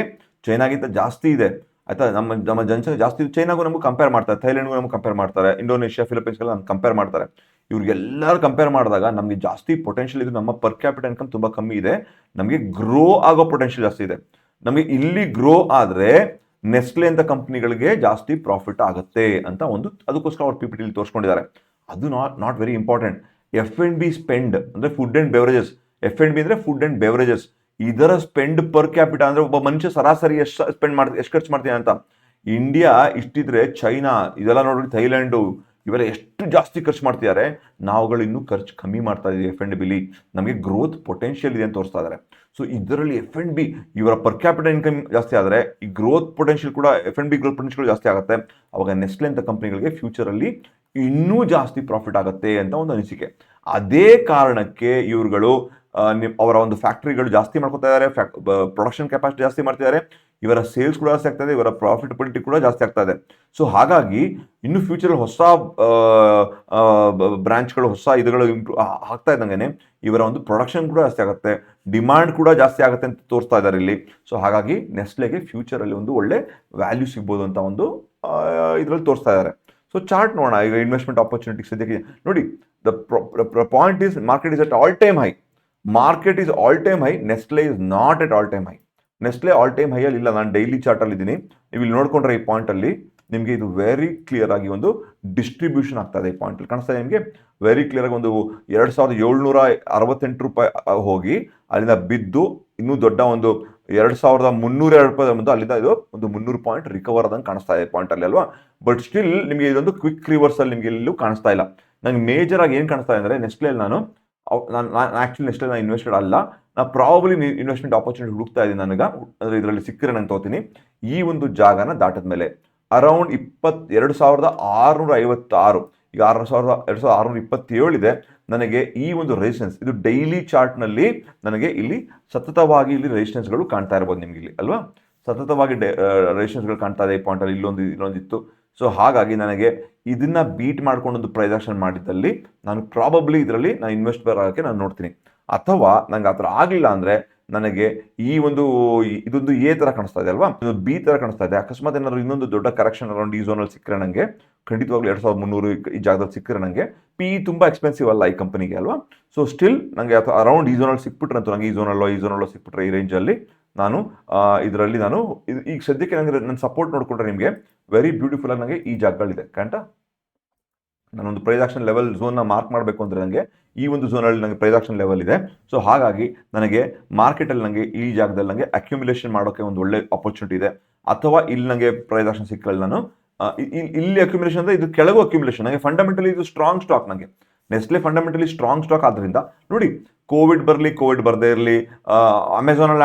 ಚೈನಾಗಿಂತ ಜಾಸ್ತಿ ಇದೆ, ಆಯ್ತಾ. ನಮ್ಮ ಜನಸಂಖ್ಯೆ ಜಾಸ್ತಿ ಚೈನಾಗೂ ನಮಗೆ ಕಂಪೇರ್ ಮಾಡ್ತಾರೆ, ಥೈಲ್ಯಾಂಡ್ಗೂ ನಮ್ಗೆ ಕಂಪೇರ್ ಮಾಡ್ತಾರೆ, ಇಂಡೋನೇಷ್ಯಾ, ಫಿಲಿಪೈನ್ಸ್ಗೆಲ್ಲ ನಮ್ಗೆ ಕಂಪೇರ್ ಮಾಡ್ತಾರೆ. ಇವ್ರಿಗೆಲ್ಲರೂ ಕಂಪೇರ್ ಮಾಡಿದಾಗ ನಮಗೆ ಜಾಸ್ತಿ ಪೊಟೆನ್ಷಿಯಲ್ ಇದೆ. ನಮ್ಮ ಪರ್ ಕ್ಯಾಪಿಟಲ್ ಇನ್ಕಮ್ ತುಂಬ ಕಮ್ಮಿ ಇದೆ, ನಮಗೆ ಗ್ರೋ ಆಗೋ ಪೊಟೆನ್ಷಿಯಲ್ ಜಾಸ್ತಿ ಇದೆ. ನಮಗೆ ಇಲ್ಲಿ ಗ್ರೋ ಆದರೆ ನೆಸ್ಲೆ ಅಂತ ಕಂಪ್ನಿಗಳಿಗೆ ಜಾಸ್ತಿ ಪ್ರಾಫಿಟ್ ಆಗುತ್ತೆ ಅಂತ ಒಂದು, ಅದಕ್ಕೋಸ್ಕರ ಅವ್ರು PPTಲಿ ತೋರಿಸ್ಕೊಂಡಿದ್ದಾರೆ. ಅದು not very important. F&B spend ಅಂದರೆ ಫುಡ್ ಆ್ಯಂಡ್ ಬೆವರೇಜಸ್, F&B ಅಂದರೆ ಫುಡ್ ಆ್ಯಂಡ್ ಬೆವರೇಜಸ್, ಇದರ ಸ್ಪೆಂಡ್ ಪರ್ ಕ್ಯಾಪಿಟಲ್ ಅಂದರೆ ಒಬ್ಬ ಮನುಷ್ಯ ಸರಾಸರಿ ಎಷ್ಟು ಖರ್ಚು ಮಾಡ್ತೀನಿ ಅಂತ. ಇಂಡಿಯಾ ಇಷ್ಟಿದ್ರೆ ಚೈನಾ ಇದೆಲ್ಲ ನೋಡಿ, ಥೈಲ್ಯಾಂಡು ಇವೆಲ್ಲ ಎಷ್ಟು ಜಾಸ್ತಿ ಖರ್ಚು ಮಾಡ್ತಿದ್ದಾರೆ. ನಾವುಗಳು ಇನ್ನೂ ಖರ್ಚು ಕಮ್ಮಿ ಮಾಡ್ತಾ ಇದ್ದೀವಿ F&Bಲಿ. ನಮಗೆ ಗ್ರೋತ್ ಪೊಟೆನ್ಷಿಯಲ್ ಇದೆ ಅಂತ ತೋರಿಸ್ತಾ ಇದ್ದಾರೆ. ಸೊ ಇದರಲ್ಲಿ F&B ಇವರ ಪರ್ ಕ್ಯಾಪಿಟಲ್ ಇನ್ಕಮ್ ಜಾಸ್ತಿ ಆದರೆ ಈ ಗ್ರೋತ್ ಪೊಟೆನ್ಷಿಯಲ್ ಕೂಡ, F&B ಗ್ರೋತ್ ಪೊಟೆನ್ಷಿಯಲ್ ಜಾಸ್ತಿ ಆಗುತ್ತೆ. ಅವಾಗ ನೆಸ್ಲೆ ಅಂತ ಕಂಪ್ನಿಗಳಿಗೆ ಫ್ಯೂಚರಲ್ಲಿ ಇನ್ನೂ ಜಾಸ್ತಿ ಪ್ರಾಫಿಟ್ ಆಗುತ್ತೆ ಅಂತ ಒಂದು ಅನಿಸಿಕೆ. ಅದೇ ಕಾರಣಕ್ಕೆ ಇವ್ರುಗಳು ಅವರ ಒಂದು ಫ್ಯಾಕ್ಟ್ರಿಗಳು ಜಾಸ್ತಿ ಮಾಡ್ಕೊತಾ ಇದ್ದಾರೆ, ಪ್ರೊಡಕ್ಷನ್ ಕೆಪಾಸಿಟಿ ಜಾಸ್ತಿ ಮಾಡ್ತಿದ್ದಾರೆ, ಇವರ ಸೇಲ್ಸ್ ಕೂಡ ಜಾಸ್ತಿ ಆಗ್ತಾ ಇದೆ, ಇವರ ಪ್ರಾಫಿಟಬಿಲಿಟಿ ಕೂಡ ಜಾಸ್ತಿ ಆಗ್ತಾ ಇದೆ. ಸೊ ಹಾಗಾಗಿ ಇನ್ನು ಫ್ಯೂಚರ್ ಹೊಸ ಬ್ರಾಂಚ್ಗಳು, ಹೊಸ ಇದುಗಳು ಆಗ್ತಾ ಇದ್ದಂಗೆ ಇವರ ಒಂದು ಪ್ರೊಡಕ್ಷನ್ ಕೂಡ ಜಾಸ್ತಿ ಆಗುತ್ತೆ, ಡಿಮಾಂಡ್ ಕೂಡ ಜಾಸ್ತಿ ಆಗುತ್ತೆ ಅಂತ ತೋರಿಸ್ತಾ ಇದ್ದಾರೆ ಇಲ್ಲಿ. ಸೊ ಹಾಗಾಗಿ ನೆಸ್ಲೆಗೆ ಫ್ಯೂಚರಲ್ಲಿ ಒಂದು ಒಳ್ಳೆ ವ್ಯಾಲ್ಯೂ ಸಿಗ್ಬೋದು ಅಂತ ಒಂದು ಇದರಲ್ಲಿ ತೋರಿಸ್ತಾ ಇದ್ದಾರೆ. ಸೊ ಚಾರ್ಟ್ ನೋಡೋಣ ಈಗ ಇನ್ವೆಸ್ಟ್ಮೆಂಟ್ ಆಪರ್ಚುನಿಟಿ ಸದ್ಯಕ್ಕೆ ನೋಡಿ. The point is market is at all time high. Market is all time high, Nestle is not at all time high. Nestle all time high ಅಲ್ಲಿ ಇಲ್ಲ. ನಾನು ಡೈಲಿ ಚಾರ್ಟಲ್ಲಿ ಇದ್ದೀನಿ, ನೀವು ಇಲ್ಲಿ ನೋಡ್ಕೊಂಡ್ರೆ ಈ ಪಾಯಿಂಟಲ್ಲಿ ನಿಮಗೆ ಇದು ವೆರಿ ಕ್ಲಿಯರ್ ಆಗಿ ಒಂದು ಡಿಸ್ಟ್ರಿಬ್ಯೂಷನ್ ಆಗ್ತಾ ಇದೆ. ಈ ಪಾಯಿಂಟಲ್ಲಿ ಕಾಣಿಸ್ತಾ ಇದೆ ನಿಮಗೆ ವೆರಿ ಕ್ಲಿಯರ್ ಆಗಿ. ಒಂದು 2768 ರೂಪಾಯಿ ಹೋಗಿ ಅಲ್ಲಿಂದ ಬಿದ್ದು ಇನ್ನೂ ದೊಡ್ಡ ಒಂದು 2302 ರೂಪಾಯಿ ಬಂದು ಅಲ್ಲಿಂದ ಇದು ಒಂದು 300 ಪಾಯಿಂಟ್ ರಿಕವರ್ ಆದಂಗೆ ಕಾಣಿಸ್ತಾ ಇದೆ ಪಾಯಿಂಟಲ್ಲಿ ಅಲ್ವಾ. ಬಟ್ ಸ್ಟಿಲ್ ನಿಮಗೆ ಇದೊಂದು ಕ್ವಿಕ್ ರಿವರ್ಸಲ್ ನಿಮಗೆ ಎಲ್ಲೂ ಕಾಣಿಸ್ತಾ ಇಲ್ಲ. ನಂಗೆ ಮೇಜರ್ ಆಗಿ ಏನು ಕಾಣಿಸ್ತಾ ಇದೆ ಅಂದರೆ ನೆಸ್ಲೆ ನಾನು ಆ್ಯಕ್ಚುಲಿ ನೆಸ್ಲೆ ನಾನು ಇನ್ವೆಸ್ಟೆಡ್ ಅಲ್ಲ, ನಾನು ಪ್ರಾಬಬ್ಲಿ ಇನ್ವೆಸ್ಟ್ಮೆಂಟ್ ಆಪರ್ಚುನಿಟಿ ಹುಡುಕ್ತಾ ಇದ್ದೀನಿ. ನನಗೆ ಅಂದರೆ ಇದರಲ್ಲಿ ಸಿಕ್ಕರೆ ನಾನು ತಗೋತೀನಿ. ಈ ಒಂದು ಜಾಗನ ದಾಟದ ಮೇಲೆ ಅರೌಂಡ್ 2656, ಈಗ 2627 ಇದೆ. ನನಗೆ ಈ ಒಂದು ರೆಸಿಸ್ಟೆನ್ಸ್ ಇದು ಡೈಲಿ ಚಾರ್ಟ್ನಲ್ಲಿ ನನಗೆ ಇಲ್ಲಿ ಸತತವಾಗಿ ಇಲ್ಲಿ ರೆಸಿಸ್ಟೆನ್ಸ್ಗಳು ಕಾಣ್ತಾ ಇರ್ಬೋದು ನಿಮ್ಗೆ ಇಲ್ಲಿ ಅಲ್ವಾ. ಸತತವಾಗಿ ರೆಸಿಸ್ಟೆನ್ಸ್ಗಳು ಕಾಣ್ತಾ ಇದೆ. ಈ ಪಾಯಿಂಟಲ್ಲಿ ಇಲ್ಲೊಂದಿತ್ತು. ಸೊ ಹಾಗಾಗಿ ನನಗೆ ಇದನ್ನ ಬೀಟ್ ಮಾಡ್ಕೊಂಡು ಒಂದು ಪ್ರೈಸ್ ಆಕ್ಷನ್ ಮಾಡಿದ್ದಲ್ಲಿ ನಾನು ಪ್ರಾಬಬ್ಲಿ ಇದರಲ್ಲಿ ನಾನು ಇನ್ವೆಸ್ಟ್ ಬರೋಕ್ಕೆ ನಾನು ನೋಡ್ತೀನಿ. ಅಥವಾ ನಂಗೆ ಆ ಥರ ಆಗಲಿಲ್ಲ ಅಂದರೆ ನನಗೆ ಈ ಒಂದು ಇದೊಂದು ಎ ಥರ ಕಾಣಿಸ್ತಾ ಇದೆ ಅಲ್ವಾ, ಇದು ಬಿ ಥರ ಕಾಣಿಸ್ತಾ ಇದೆ. ಅಕಸ್ಮಾತ್ ಏನಾದರೂ ಇನ್ನೊಂದು ದೊಡ್ಡ ಕರೆಕ್ಷನ್ ಅರೌಂಡ್ ಈ ಝೋನಲ್ಲಿ ಸಿಕ್ಕರೆ ನನಗೆ ಖಂಡಿತವಾಗ್ಲೂ 2300 ಈ ಜಾಗದಲ್ಲಿ ಸಿಕ್ಕರೆ ನನಗೆ ಪಿ ತುಂಬ ಎಕ್ಸ್ಪೆನ್ಸಿವ್ ಅಲ್ಲ ಈ ಕಂಪನಿಗೆ ಅಲ್ವಾ. ಸೊ ಸ್ಟಿಲ್ ನನಗೆ ಅಥವಾ ಅರೌಂಡ್ ಈ ಝೋನಲ್ಲಿ ಸಿಕ್ಬಿಟ್ರೆ ಅಂತೂ ನನಗೆ ಈ ಝೋನಲ್ಲೋ ಸಿಕ್ಬಿಟ್ರೆ ಈ ರೇಂಜಲ್ಲಿ ನಾನು ಇದರಲ್ಲಿ ನಾನು ಈಗ ಸದ್ಯಕ್ಕೆ ನನಗೆ ನನ್ನ ಸಪೋರ್ಟ್ ನೋಡಿಕೊಂಡ್ರೆ ನಿಮಗೆ ವೆರಿ ಬ್ಯೂಟಿಫುಲ್ ಆಗಿ ನನಗೆ ಈ ಜಾಗಗಳಿದೆ ಕಾಣ್ತಾ. ನಾನೊಂದು ಪ್ರೈಸ್ ಆಕ್ಷನ್ ಲೆವೆಲ್ ಝೋನ್ನ ಮಾರ್ಕ್ ಮಾಡಬೇಕು ಅಂದರೆ ನನಗೆ ಈ ಒಂದು ಝೋನಲ್ಲಿ ನನಗೆ ಪ್ರೈಸ್ ಆಕ್ಷನ್ ಲೆವೆಲ್ ಇದೆ. ಸೊ ಹಾಗಾಗಿ ನನಗೆ ಮಾರ್ಕೆಟಲ್ಲಿ ನನಗೆ ಈ ಜಾಗದಲ್ಲಿ ನನಗೆ ಅಕ್ಯುಮುಲೇಷನ್ ಮಾಡೋಕ್ಕೆ ಒಂದು ಒಳ್ಳೆ ಆಪರ್ಚುನಿಟಿ ಇದೆ. ಅಥವಾ ಇಲ್ಲಿ ನನಗೆ ಪ್ರೈಸ್ ಆಕ್ಷನ್ ಸಿಕ್ಕಲ್ಲಿ ನಾನು ಇಲ್ಲಿ ಅಕ್ಯುಮುಲೇಷನ್ ಅಂದರೆ ಇದು ಕೆಳಗೂ ಅಕ್ಯುಮುಲೇಷನ್. ನನಗೆ ಫಂಡಮೆಂಟಲಿ ಇದು ಸ್ಟ್ರಾಂಗ್ ಸ್ಟಾಕ್. ನನಗೆ ನೆಸ್ಲೆ ಫಂಡಮೆಂಟಲಿ ಸ್ಟ್ರಾಂಗ್ ಸ್ಟಾಕ್ ಆದ್ದರಿಂದ ನೋಡಿ, ಕೋವಿಡ್ ಬರದೇ ಇರಲಿ, ಅಮೆಝಾನಲ್ಲಿ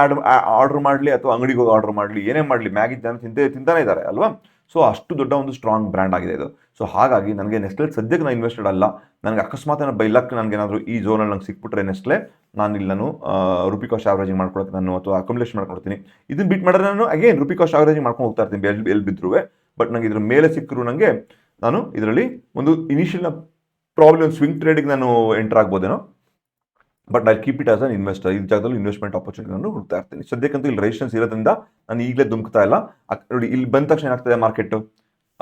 ಆರ್ಡರ್ ಮಾಡಲಿ ಅಥವಾ ಅಂಗಡಿಗೆ ಹೋಗಿ ಆರ್ಡರ್ ಮಾಡಲಿ, ಏನೇ ಮಾಡಲಿ ಮ್ಯಾಗಿ ಜನ ತಿಂತಾನೆ ಇದ್ದಾರೆ ಅಲ್ವಾ. ಸೊ ಅಷ್ಟು ದೊಡ್ಡ ಒಂದು ಸ್ಟ್ರಾಂಗ್ ಬ್ರ್ಯಾಂಡ್ ಆಗಿದೆ ಇದು. ಸೊ ಹಾಗಾಗಿ ನನಗೆ ನೆಸ್ಲೆ ಸದ್ಯಕ್ಕೆ ನಾನು ಇನ್ವೆಸ್ಟೆಡ್ ಅಲ್ಲ. ನನಗೆ ಅಕಸ್ಮಾತ್ ಬೈ ಲಕ್ ನನಗೇನಾದರೂ ಈ ಝೋನಲ್ಲಿ ನಂಗೆ ಸಿಕ್ಬಿಟ್ರೆ ನೆಸ್ಲೆ ನಾನು ರುಪಿ ಕಾಸ್ಟ್ ಆವ್ರೇಜಿಂಗ್ ಮಾಡ್ಕೊಳಕ್ಕೆ ನಾನು ಅಥವಾ ಅಕ್ಯುಮುಲೇಷನ್ ಮಾಡ್ಕೊಳ್ತೀನಿ. ಇದನ್ನು ಬಿಟ್ ಮಾಡಿದ್ರೆ ನಾನು ಅಗೇನ್ ರುಪಿ ಕಾಸ್ಟ್ ಆವ್ರೇಜಿಂಗ್ ಮಾಡ್ಕೊಂಡು ಹೋಗ್ತಾ ಇರ್ತೀನಿ ಎಲ್ಲಿ ಬಿದ್ದರೂ. ಬಟ್ ನನಗೆ ಇದ್ರ ಮೇಲೆ ಸಿಕ್ಕರು ನನಗೆ ನಾನು ಇದರಲ್ಲಿ ಒಂದು ಇನಿಷಿಯಲ್ ಪ್ರಾಬ್ಲಮ್ ಒಂದು ಸ್ವಿಂಗ್ ಟ್ರೇಡಿಗೆ ನಾನು ಎಂಟರ್ ಆಗ್ಬೋದೇನೋ. But I keep it as an investor. ಈ ಜಾಗದಲ್ಲಿ ಇನ್ವೆಸ್ಟ್ಮೆಂಟ್ ಆಪರ್ಚುನಿಟಿ ನಾನು ಹುಡುಕ್ತಾ ಇರ್ತೀನಿ. ಸದ್ಯಕ್ಕಂತೂ ಇಲ್ಲಿ ರೆಸಿಸ್ಟೆನ್ಸ್ ಇರೋದ್ರಿಂದ ನಾನು ಈಗಲೇ ದುಮ್ಕ್ತಾ ಇಲ್ಲ. ನೋಡಿ ಇಲ್ಲಿ ಬಂದ ತಕ್ಷಣ ಏನಾಗ್ತದೆ ಮಾರ್ಕೆಟು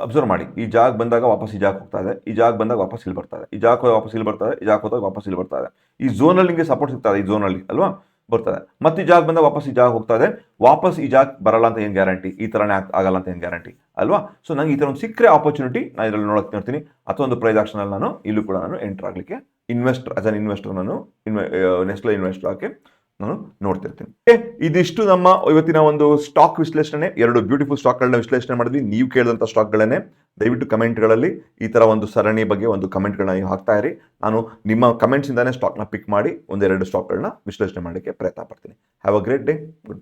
ಅಬ್ಸರ್ವ್ ಮಾಡಿ. ಈ ಜಾಗ ಬಂದಾಗ ವಾಪಸ್ ಈ ಜಾಗ ಹೋಗ್ತಾ ಇದೆ, ಈ ಜಾಗ ಬಂದಾಗ ವಾಪಸ್ ಇಲ್ಲಿ ಬರ್ತಾ ಇದೆ, ಈ ಜಾಗ ವಾಪಸ್ ಇಲ್ಲಿ ಬರ್ತಾ ಇದೆ, ಈ ಜಾಗ ಹೋದಾಗ ವಾಪಸ್ ಇಲ್ಲಿ ಬರ್ತಾ ಇದೆ. ಈ ಝೋನಲ್ಲಿ ನಿಮಗೆ ಸಪೋರ್ಟ್ ಸಿಗ್ತಾ ಇದೆ, ಈ ಝೋನಲ್ಲಿ ಅಲ್ವಾ ಬರ್ತದೆ. ಮತ್ತೆ ಈ ಜಾಗ ಬಂದಾಗ ವಾಪಸ್ ಈ ಜಾಗ ಹೋಗ್ತಾ ಇದೆ, ವಾಪಸ್ ಈ ಜಾಗ ಬರಲ್ಲ ಅಂತ ಏನು ಗ್ಯಾರಂಟಿ, ಈ ಥರನೇ ಆಗಲ್ಲ ಅಂತ ಏನು ಗ್ಯಾರಂಟಿ ಅಲ್ವಾ. ಸೊ ನಂಗೆ ಈ ಥರ ಒಂದು ಸಿಕ್ಕರೆ ಆಪರ್ಚುನಿಟಿ ನಾನು ಇದರಲ್ಲಿ ನೋಡ್ತೀನಿ. ಅಥವಾ ಒಂದು ಪ್ರೈಸ್ ಆಕ್ಷನಲ್ಲಿ ನಾನು ಇಲ್ಲೂ ಕೂಡ ನಾನು ಎಂಟರ್ ಆಗಲಿಕ್ಕೆ ಆಸ್ ಅನ್ ಇನ್ವೆಸ್ಟರ್ ನಾನು ನೆಸ್ಲೆ ಇನ್ವೆಸ್ಟರ್ ಆಗಿ ನಾನು ನೋಡ್ತಿರ್ತೀನಿ. ಇದಿಷ್ಟು ನಮ್ಮ ಇವತ್ತಿನ ಒಂದು ಸ್ಟಾಕ್ ವಿಶ್ಲೇಷಣೆ. 2 ಬ್ಯೂಟಿಫುಲ್ ಸ್ಟಾಕ್ಗಳನ್ನ ವಿಶ್ಲೇಷಣೆ ಮಾಡಿದ್ವಿ. ನೀವು ಕೇಳಿದಂಥ ಸ್ಟಾಕ್ಗಳನ್ನೇ ದಯವಿಟ್ಟು ಕಮೆಂಟ್ಗಳಲ್ಲಿ ಈ ಥರ ಒಂದು ಸರಣಿ ಬಗ್ಗೆ ಒಂದು ಕಮೆಂಟ್ಗಳನ್ನ ನೀವು ಹಾಕ್ತಾ ಇರಿ. ನಾನು ನಿಮ್ಮ ಕಮೆಂಟ್ಸಿಂದಾನೇ ಸ್ಟಾಕ್ನ ಪಿಕ್ ಮಾಡಿ 1-2 ಸ್ಟಾಕ್ಗಳನ್ನ ವಿಶ್ಲೇಷಣೆ ಮಾಡೋಕ್ಕೆ ಪ್ರಯತ್ನ ಪಡ್ತೀನಿ. Have a great day. Good.